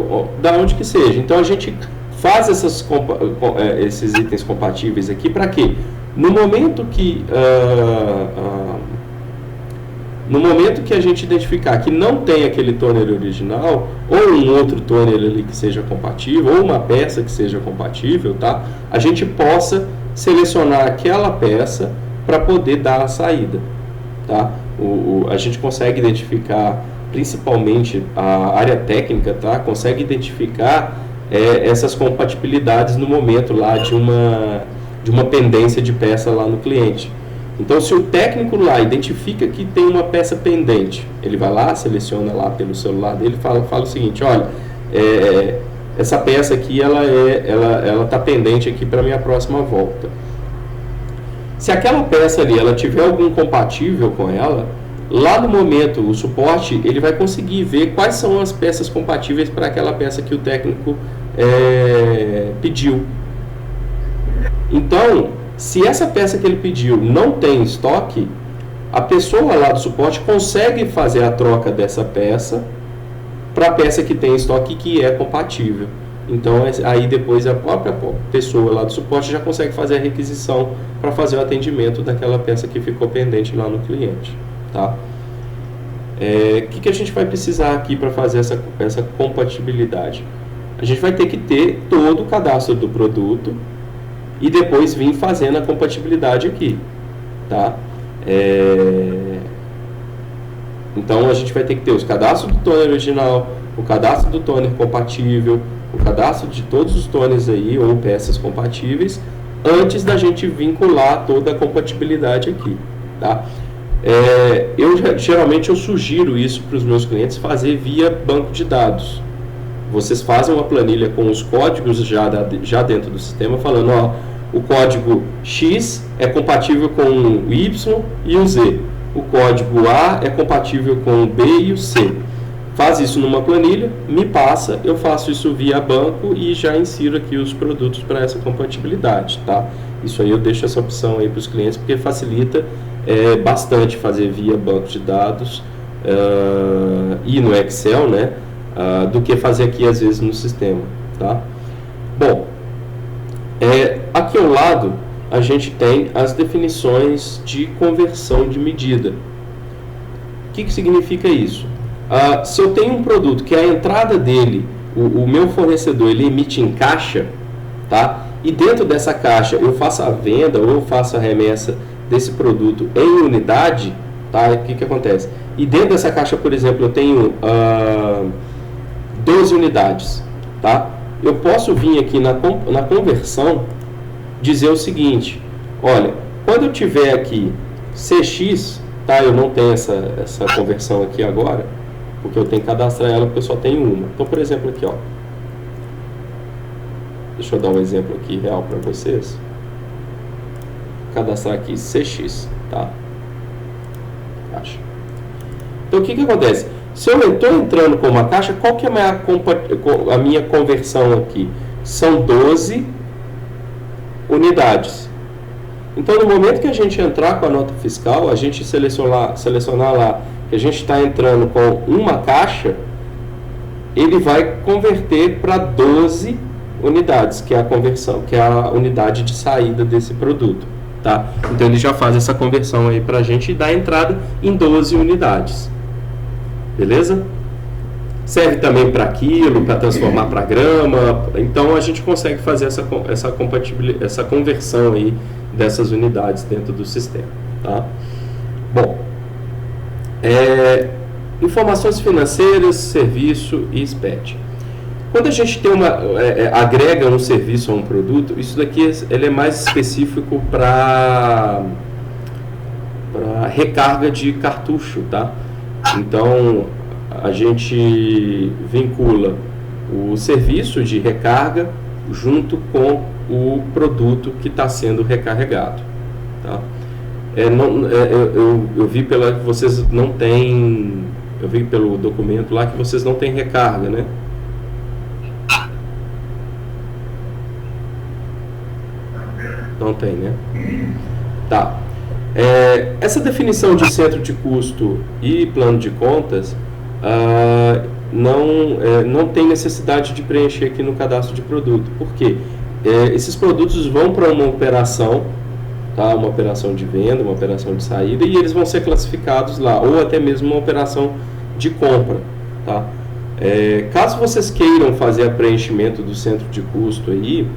ou da onde que seja. Então a gente faz esses itens compatíveis aqui para quê? No momento que a gente identificar que não tem aquele toner original, ou um outro toner ali que seja compatível, ou uma peça que seja compatível, tá? A gente possa selecionar aquela peça para poder dar a saída, tá? A gente consegue identificar, principalmente a área técnica, tá? Consegue identificar essas compatibilidades no momento lá de uma pendência de peça lá no cliente. Então, se o técnico lá identifica que tem uma peça pendente, ele vai lá, seleciona lá pelo celular dele, fala o seguinte: olha, essa peça aqui ela está pendente aqui para minha próxima volta. Se aquela peça ali ela tiver algum compatível com ela, lá no momento o suporte ele vai conseguir ver quais são as peças compatíveis para aquela peça que o técnico pediu. Então, se essa peça que ele pediu não tem estoque, a pessoa lá do suporte consegue fazer a troca dessa peça para a peça que tem estoque que é compatível. Então, aí depois a própria pessoa lá do suporte já consegue fazer a requisição para fazer o atendimento daquela peça que ficou pendente lá no cliente, tá? O que a gente vai precisar aqui para fazer essa compatibilidade? A gente vai ter que ter todo o cadastro do produto e depois vir fazendo a compatibilidade aqui, tá? Então a gente vai ter que ter os cadastros do toner original, o cadastro do toner compatível, o cadastro de todos os toners aí ou peças compatíveis antes da gente vincular toda a compatibilidade aqui, tá? Geralmente eu sugiro isso para os meus clientes fazer via banco de dados. Vocês fazem uma planilha com os códigos já dentro do sistema, falando, ó, o código X é compatível com o Y e o Z. O código A é compatível com o B e o C. Faz isso numa planilha, me passa, eu faço isso via banco e já insiro aqui os produtos para essa compatibilidade, tá? Isso aí eu deixo essa opção aí para os clientes, porque facilita bastante fazer via banco de dados e no Excel, né? Do que fazer aqui às vezes no sistema, tá? Bom, aqui ao lado a gente tem as definições de conversão de medida. O que significa isso? Se eu tenho um produto que a entrada dele, o meu fornecedor, ele emite em caixa, tá? E dentro dessa caixa eu faço a venda ou eu faço a remessa desse produto em unidade, tá? O que acontece? E dentro dessa caixa, por exemplo, eu tenho 12 unidades, tá? Eu posso vir aqui na conversão dizer o seguinte: olha, quando eu tiver aqui CX, tá? Eu não tenho essa conversão aqui agora, porque eu tenho que cadastrar ela porque eu só tenho uma. Então, por exemplo, aqui, ó. Deixa eu dar um exemplo aqui real para vocês. Cadastrar aqui CX, tá? Caixa. Então, o que acontece? Se eu estou entrando com uma caixa, qual que é a minha conversão aqui? São 12 unidades. Então, no momento que a gente entrar com a nota fiscal, a gente selecionar lá que a gente está entrando com uma caixa, ele vai converter para 12 unidades, que é a conversão, que é a unidade de saída desse produto, tá? Então, ele já faz essa conversão aí para a gente e dá entrada em 12 unidades. Beleza? Serve também para quilo, para transformar para grama. Então, a gente consegue fazer essa conversão aí dessas unidades dentro do sistema, tá? Bom, Informações financeiras, serviço e SPED. Quando a gente tem agrega um serviço a um produto, isso daqui ele é mais específico para recarga de cartucho, tá? Então, a gente vincula o serviço de recarga junto com o produto que está sendo recarregado, tá? Eu vi pela que vocês não têm, eu vi pelo documento lá que vocês não têm recarga, né? Não tem, né? Tá. Essa definição de centro de custo e plano de contas não tem necessidade de preencher aqui no cadastro de produto. Por quê? Esses produtos vão para uma operação, tá? Uma operação de venda, uma operação de saída, e eles vão ser classificados lá, ou até mesmo uma operação de compra, tá? Caso vocês queiram fazer o preenchimento do centro de custo aí,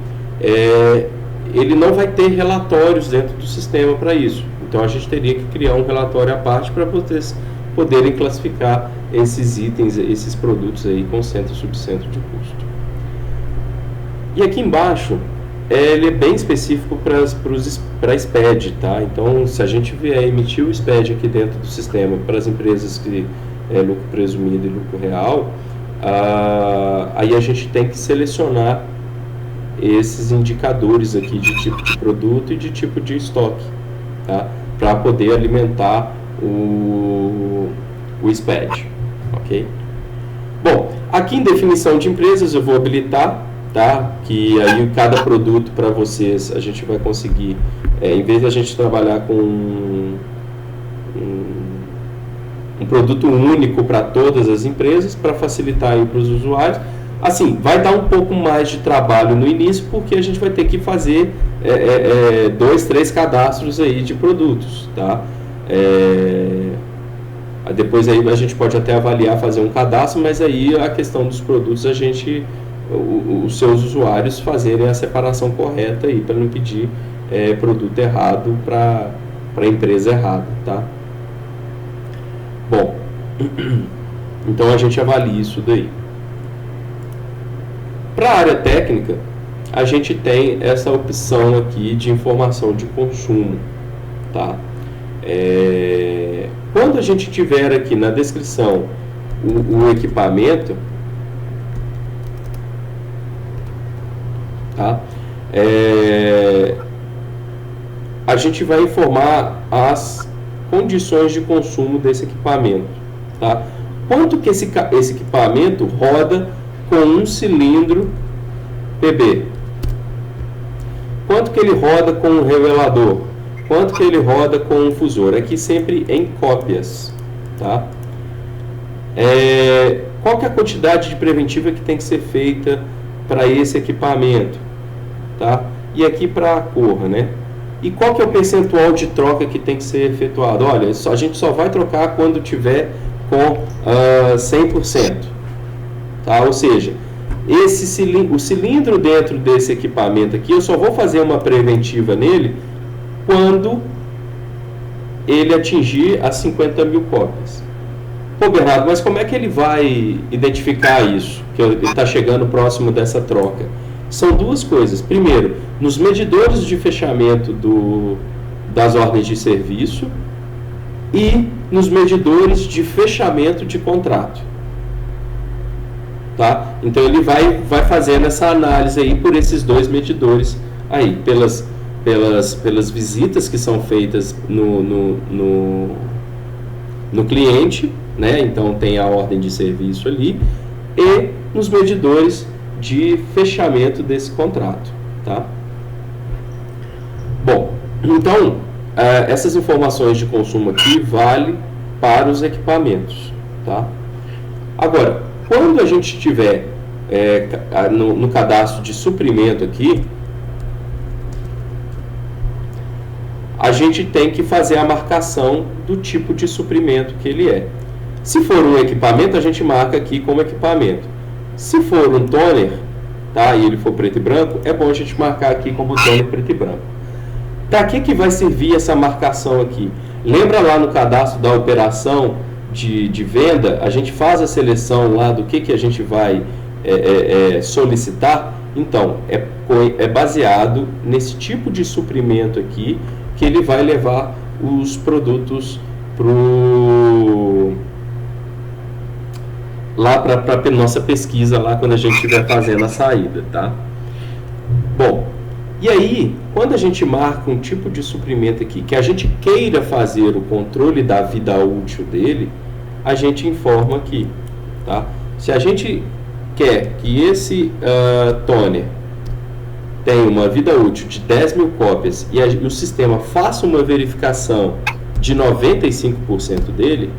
ele não vai ter relatórios dentro do sistema para isso. Então a gente teria que criar um relatório à parte para vocês poderem classificar esses itens, esses produtos aí com centro e subcentro de custo. E aqui embaixo, ele é bem específico para SPED, tá? Então, se a gente vier emitir o SPED aqui dentro do sistema para as empresas que lucro presumido e lucro real, aí a gente tem que selecionar esses indicadores aqui de tipo de produto e de tipo de estoque, tá? Para poder alimentar o SPED, ok? Bom, aqui em definição de empresas eu vou habilitar, tá? Que aí cada produto para vocês a gente vai conseguir, em vez de a gente trabalhar com um produto único para todas as empresas, para facilitar aí para os usuários. Assim, vai dar um pouco mais de trabalho no início, porque a gente vai ter que fazer 2, 3 cadastros aí de produtos, tá? Depois aí a gente pode até avaliar fazer um cadastro, mas aí a questão dos produtos os seus usuários fazerem a separação correta aí, para não pedir produto errado para a empresa errada, tá? Bom, então a gente avalia isso daí. Para a área técnica, a gente tem essa opção aqui de informação de consumo, tá? Quando a gente tiver aqui na descrição o equipamento, tá? A gente vai informar as condições de consumo desse equipamento, tá? Quanto que esse equipamento roda com um cilindro PB? Quanto que ele roda com um revelador? Quanto que ele roda com um fusor? Aqui sempre em cópias, tá? Qual que é a quantidade de preventiva que tem que ser feita para esse equipamento, tá? E aqui para a cor, né? E qual que é o percentual de troca que tem que ser efetuado? Olha, a gente só vai trocar quando tiver com 100%, tá? Ou seja, o cilindro dentro desse equipamento aqui, eu só vou fazer uma preventiva nele quando ele atingir as 50 mil cópias. Pô, Bernardo, mas como é que ele vai identificar isso, que ele está chegando próximo dessa troca? São duas coisas. Primeiro, nos medidores de fechamento das ordens de serviço e nos medidores de fechamento de contrato, tá? Então ele vai fazendo essa análise aí por esses dois medidores aí, pelas visitas que são feitas no cliente, né? Então tem a ordem de serviço ali, e nos medidores de fechamento desse contrato, tá? Bom, então essas informações de consumo aqui valem para os equipamentos, tá? Agora, quando a gente tiver no cadastro de suprimento aqui, a gente tem que fazer a marcação do tipo de suprimento que ele é. Se for um equipamento, a gente marca aqui como equipamento. Se for um toner, tá, e ele for preto e branco, é bom a gente marcar aqui como toner preto e branco. Para que vai servir essa marcação aqui? Lembra lá no cadastro da operação de venda, a gente faz a seleção lá do que a gente vai solicitar. Então, é baseado nesse tipo de suprimento aqui que ele vai levar os produtos lá para a nossa pesquisa lá quando a gente estiver fazendo a saída, tá? Bom, e aí, quando a gente marca um tipo de suprimento aqui que a gente queira fazer o controle da vida útil dele, a gente informa aqui, tá? Se a gente quer que esse toner tenha uma vida útil de 10 mil cópias e o sistema faça uma verificação de 95% dele,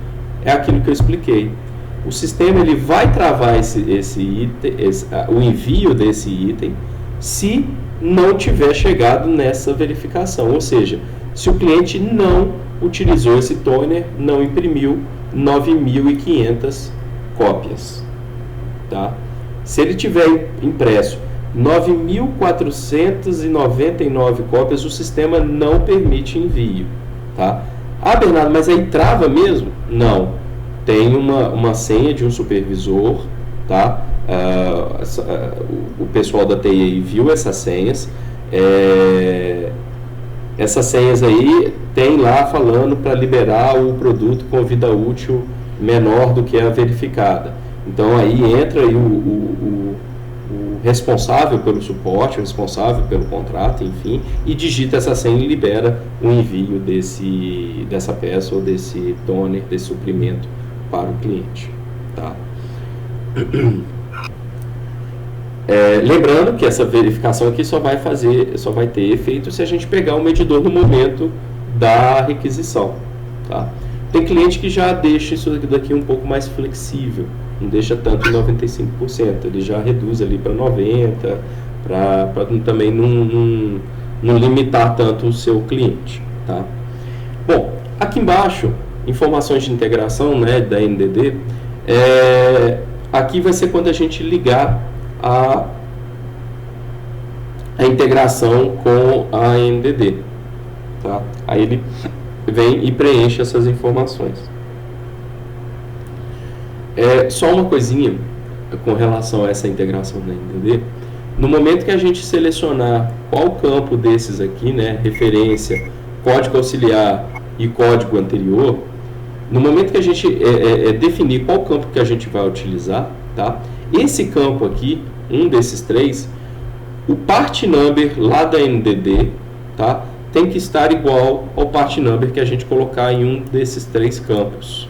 é aquilo que eu expliquei. O sistema ele vai travar o envio desse item se não tiver chegado nessa verificação, ou seja, se o cliente não utilizou esse toner, não imprimiu 9.500 cópias, tá? Se ele tiver impresso 9.499 cópias, o sistema não permite envio, tá? Ah, Bernardo, mas aí trava mesmo? Não. Tem uma senha de um supervisor, tá? O pessoal da TI viu essas senhas. Essas senhas aí tem lá falando para liberar o produto com vida útil menor do que a verificada. Então aí entra aí o responsável pelo suporte, o responsável pelo contrato, enfim, e digita essa senha e libera o envio dessa peça ou desse toner, desse suprimento para o cliente, tá? Lembrando que essa verificação aqui só vai ter efeito se a gente pegar o medidor no momento da requisição, tá? Tem cliente que já deixa isso daqui um pouco mais flexível, não deixa tanto em 95%, ele já reduz ali para 90%, para também não limitar tanto o seu cliente, tá? Bom, aqui embaixo, informações de integração, né, da NDD, aqui vai ser quando a gente ligar a integração com a NDD, tá? Aí ele vem e preenche essas informações. Só uma coisinha com relação a essa integração da NDD. No momento que a gente selecionar qual campo desses aqui, né, referência, código auxiliar e código anterior, no momento que a gente definir qual campo que a gente vai utilizar, tá? Esse campo aqui, um desses três, o part number lá da NDD, tá? Tem que estar igual ao part number que a gente colocar em um desses três campos,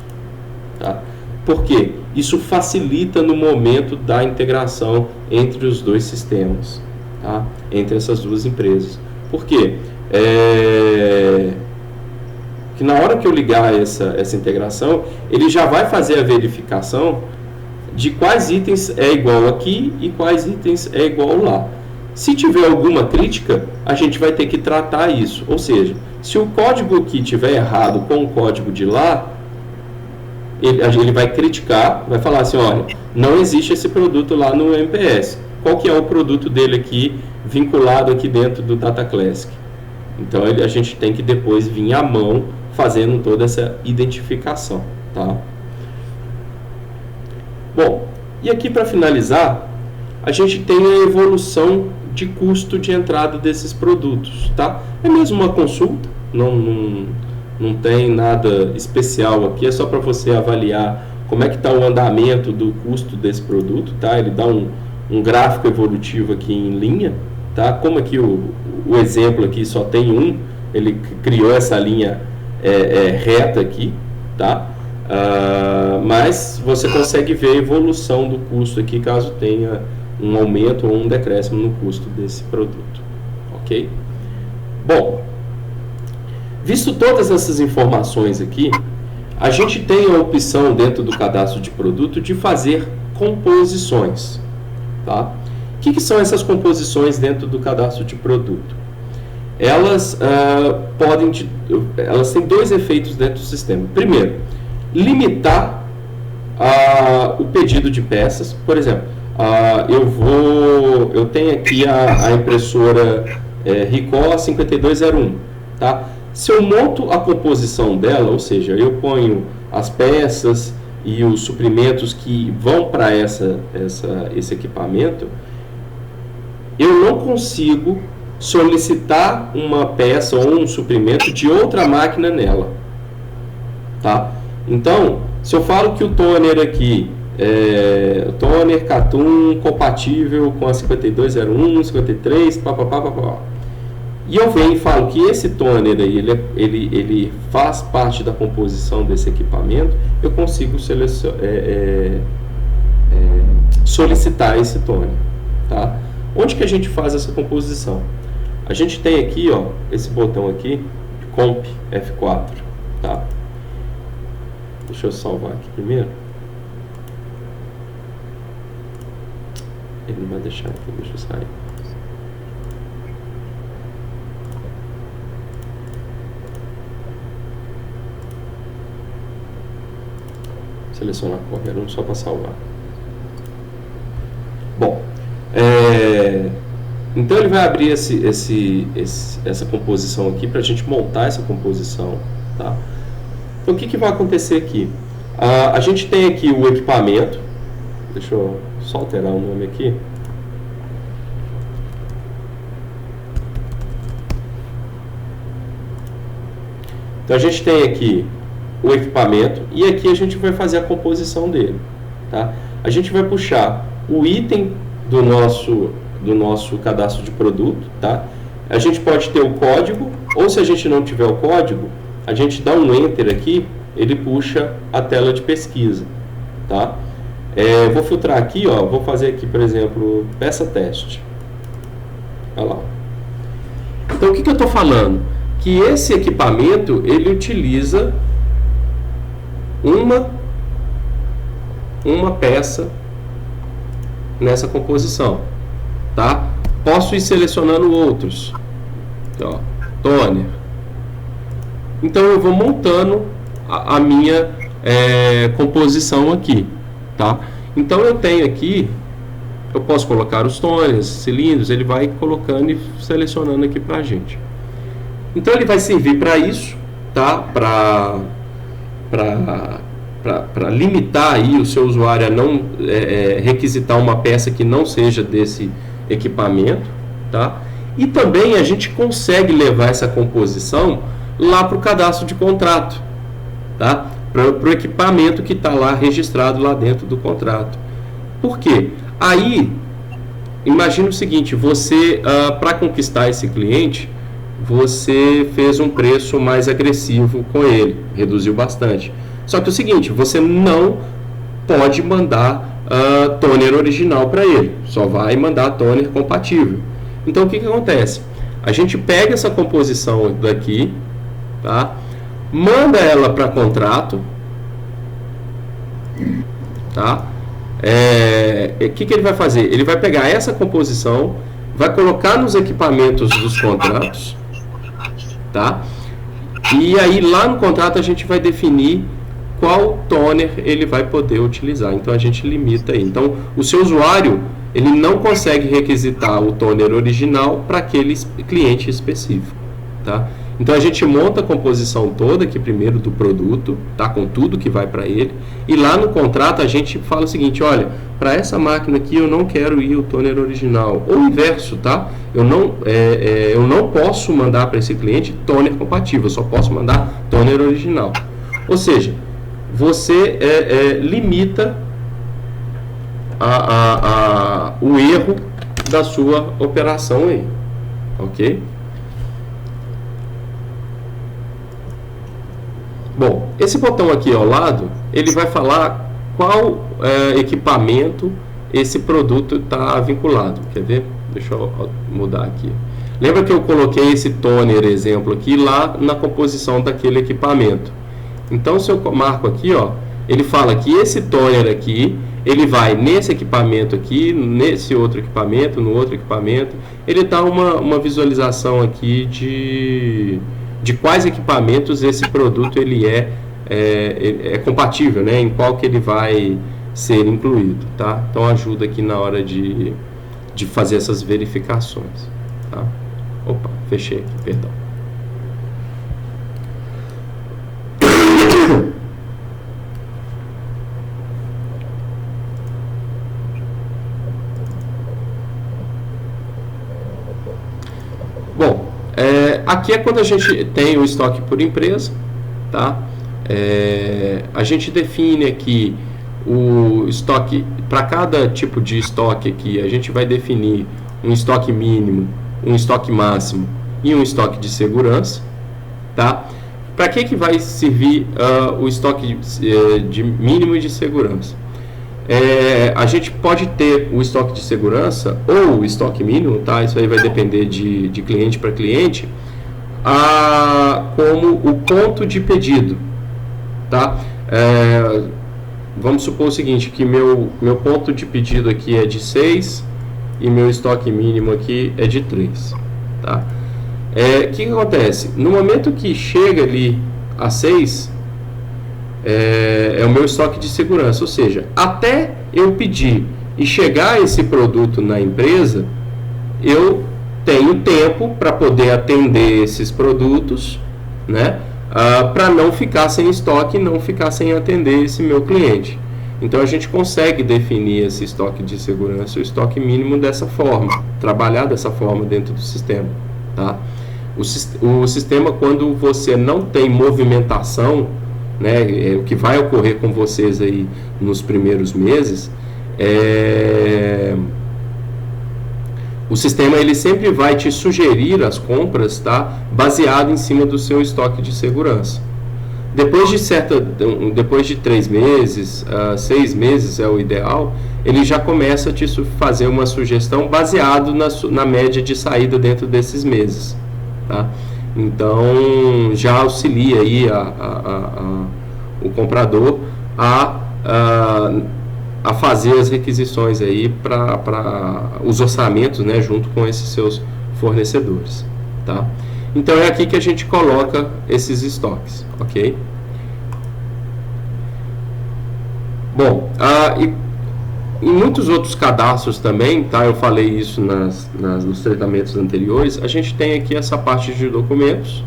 tá? Por quê? Isso facilita no momento da integração entre os dois sistemas, tá? Entre essas duas empresas. Por quê? Que na hora que eu ligar essa integração, ele já vai fazer a verificação de quais itens é igual aqui e quais itens é igual lá. Se tiver alguma crítica, a gente vai ter que tratar isso. Ou seja, se o código aqui estiver errado com o código de lá, ele vai criticar, vai falar assim, olha, não existe esse produto lá no MPS. Qual que é o produto dele aqui, vinculado aqui dentro do Data Classic? Então a gente tem que depois vir à mão fazendo toda essa identificação, tá? Bom, e aqui para finalizar, a gente tem a evolução de custo de entrada desses produtos, tá? É mesmo uma consulta, não tem nada especial aqui, é só para você avaliar como é que está o andamento do custo desse produto, tá? Ele dá um gráfico evolutivo aqui em linha, tá? Como aqui o exemplo aqui só tem um, ele criou essa linha reta aqui, tá? Mas você consegue ver a evolução do custo aqui caso tenha um aumento ou um decréscimo no custo desse produto, ok? Bom, visto todas essas informações aqui, a gente tem a opção dentro do cadastro de produto de fazer composições, tá? O que são essas composições dentro do cadastro de produto? Elas elas têm dois efeitos dentro do sistema. Primeiro, limitar o pedido de peças. Por exemplo, eu tenho aqui a impressora Ricoh 5201, tá? Se eu monto a composição dela, ou seja, eu ponho as peças e os suprimentos que vão para esse equipamento, eu não consigo solicitar uma peça ou um suprimento de outra máquina nela, tá? Então, se eu falo que o toner aqui é toner Catum compatível com a 5201, 53, papapá, e eu venho e falo que esse toner aí, ele faz parte da composição desse equipamento, eu consigo solicitar esse toner, tá? Onde que a gente faz essa composição? A gente tem aqui, ó, esse botão aqui, Comp F4, tá? Deixa eu salvar aqui primeiro. Ele não vai deixar aqui, deixa eu sair. Selecionar qualquer um só para salvar. Bom, então ele vai abrir essa composição aqui para a gente montar essa composição, tá? Então o que vai acontecer aqui? A gente tem aqui o equipamento. Deixa eu só alterar o nome aqui. Então a gente tem aqui o equipamento e aqui a gente vai fazer a composição dele, tá? A gente vai puxar o item do nosso cadastro de produto, tá? A gente pode ter o código, ou se a gente não tiver o código, a gente dá um Enter aqui, ele puxa a tela de pesquisa, tá? Vou filtrar aqui, ó, vou fazer aqui, por exemplo, peça teste. Olha lá. Então, o que eu estou falando? Que esse equipamento, ele utiliza uma peça nessa composição, tá? Posso ir selecionando outros, ó, toner. Então eu vou montando a minha composição aqui, tá? Então eu tenho aqui, eu posso colocar os toners, cilindros, ele vai colocando e selecionando aqui pra gente. Então ele vai servir para isso, tá? Para limitar aí o seu usuário a não requisitar uma peça que não seja desse equipamento, tá? E também a gente consegue levar essa composição lá para o cadastro de contrato, tá? Para o equipamento que está lá registrado lá dentro do contrato. Por quê? Aí, imagina o seguinte, você, para conquistar esse cliente, você fez um preço mais agressivo com ele, reduziu bastante. Só que é o seguinte, você não pode mandar toner original para ele, só vai mandar toner compatível. Então o que acontece? A gente pega essa composição daqui, tá? Manda ela para contrato, tá? O que ele vai fazer? Ele vai pegar essa composição, vai colocar nos equipamentos dos contratos, tá? E aí lá no contrato a gente vai definir qual toner ele vai poder utilizar. Então a gente limita aí. Então o seu usuário, ele não consegue requisitar o toner original para aquele cliente específico, tá? Então a gente monta a composição toda aqui primeiro do produto, tá? Com tudo que vai para ele. E lá no contrato a gente fala o seguinte, olha, para essa máquina aqui eu não quero ir o toner original. Ou o inverso, tá? Eu não posso mandar para esse cliente toner compatível, eu só posso mandar toner original. Ou seja, você limita o erro da sua operação aí, ok? Bom, esse botão aqui ao lado, ele vai falar qual equipamento esse produto está vinculado. Quer ver? Deixa eu mudar aqui. Lembra que eu coloquei esse toner exemplo aqui lá na composição daquele equipamento. Então, se eu marco aqui, ó, ele fala que esse toner aqui, ele vai nesse equipamento aqui, nesse outro equipamento, no outro equipamento. Ele dá uma visualização aqui de quais equipamentos esse produto ele é compatível, né? Em qual que ele vai ser incluído, tá? Então ajuda aqui na hora de fazer essas verificações, tá? Opa, fechei aqui, perdão. Aqui é quando a gente tem o estoque por empresa, tá? A gente define aqui o estoque, para cada tipo de estoque aqui, a gente vai definir um estoque mínimo, um estoque máximo e um estoque de segurança, tá? Para que vai servir o estoque de mínimo e de segurança? A gente pode ter o estoque de segurança ou o estoque mínimo, tá? Isso aí vai depender de cliente para cliente, como o ponto de pedido, tá? Vamos supor o seguinte, que meu ponto de pedido aqui é de 6 e meu estoque mínimo aqui é de 3, tá? O que acontece? No momento que chega ali a 6, é o meu estoque de segurança, ou seja, até eu pedir e chegar esse produto na empresa, eu tenho tempo para poder atender esses produtos, né? Para não ficar sem estoque e não ficar sem atender esse meu cliente. Então a gente consegue definir esse estoque de segurança, o estoque mínimo dessa forma, trabalhar dessa forma dentro do sistema, tá? O sistema, quando você não tem movimentação, né, o que vai ocorrer com vocês aí nos primeiros meses, o sistema ele sempre vai te sugerir as compras, tá, baseado em cima do seu estoque de segurança. Depois de 3 meses, 6 meses é o ideal, ele já começa a te fazer uma sugestão baseado na média de saída dentro desses meses, tá? Então já auxilia aí o comprador a fazer as requisições aí para os orçamentos, né, junto com esses seus fornecedores, tá? Então é aqui que a gente coloca esses estoques, ok? Bom, em muitos outros cadastros também, tá? Eu falei isso nos tratamentos anteriores. A gente tem aqui essa parte de documentos,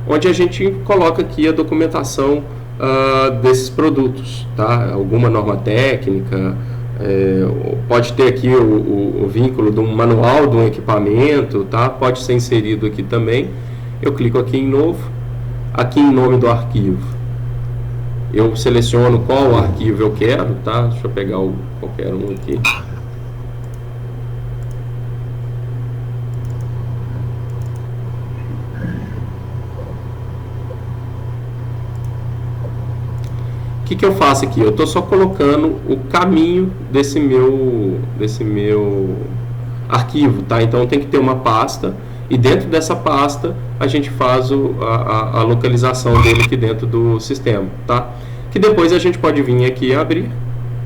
onde a gente coloca aqui a documentação desses produtos, tá? Alguma norma técnica, pode ter aqui o vínculo de um manual de um equipamento, tá? Pode ser inserido aqui também. Eu clico aqui em novo, aqui em nome do arquivo. Eu seleciono qual arquivo eu quero, tá? Deixa eu pegar qualquer um aqui. O que eu faço aqui? Eu estou só colocando o caminho desse meu arquivo, tá? Então tem que ter uma pasta e dentro dessa pasta a gente faz a localização dele aqui dentro do sistema, tá? Que depois a gente pode vir aqui e abrir.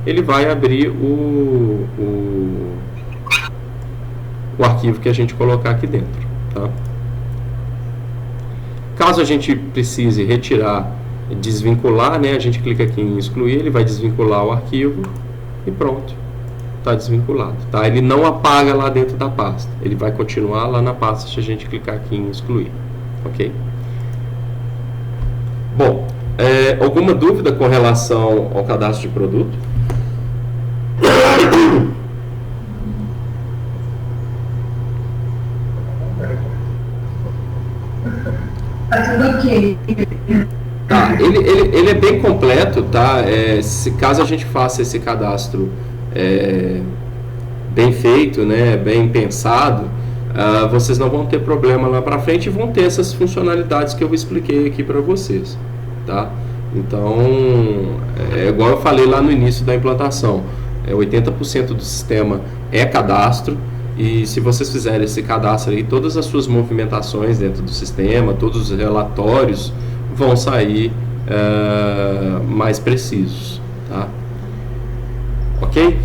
Ele vai abrir o arquivo que a gente colocar aqui dentro, tá? Caso a gente precise retirar, desvincular, né, a gente clica aqui em excluir, ele vai desvincular o arquivo e pronto, está desvinculado, tá? Ele não apaga lá dentro da pasta, ele vai continuar lá na pasta se a gente clicar aqui em excluir, ok? Bom, alguma dúvida com relação ao cadastro de produto? Ok. Tá, ele é bem completo, tá? Caso a gente faça esse cadastro bem feito, né, bem pensado, vocês não vão ter problema lá para frente e vão ter essas funcionalidades que eu expliquei aqui para vocês, tá? Então, igual eu falei lá no início da implantação, 80% do sistema é cadastro. E se vocês fizerem esse cadastro aí, todas as suas movimentações dentro do sistema, todos os relatórios vão sair mais precisos, tá? Ok?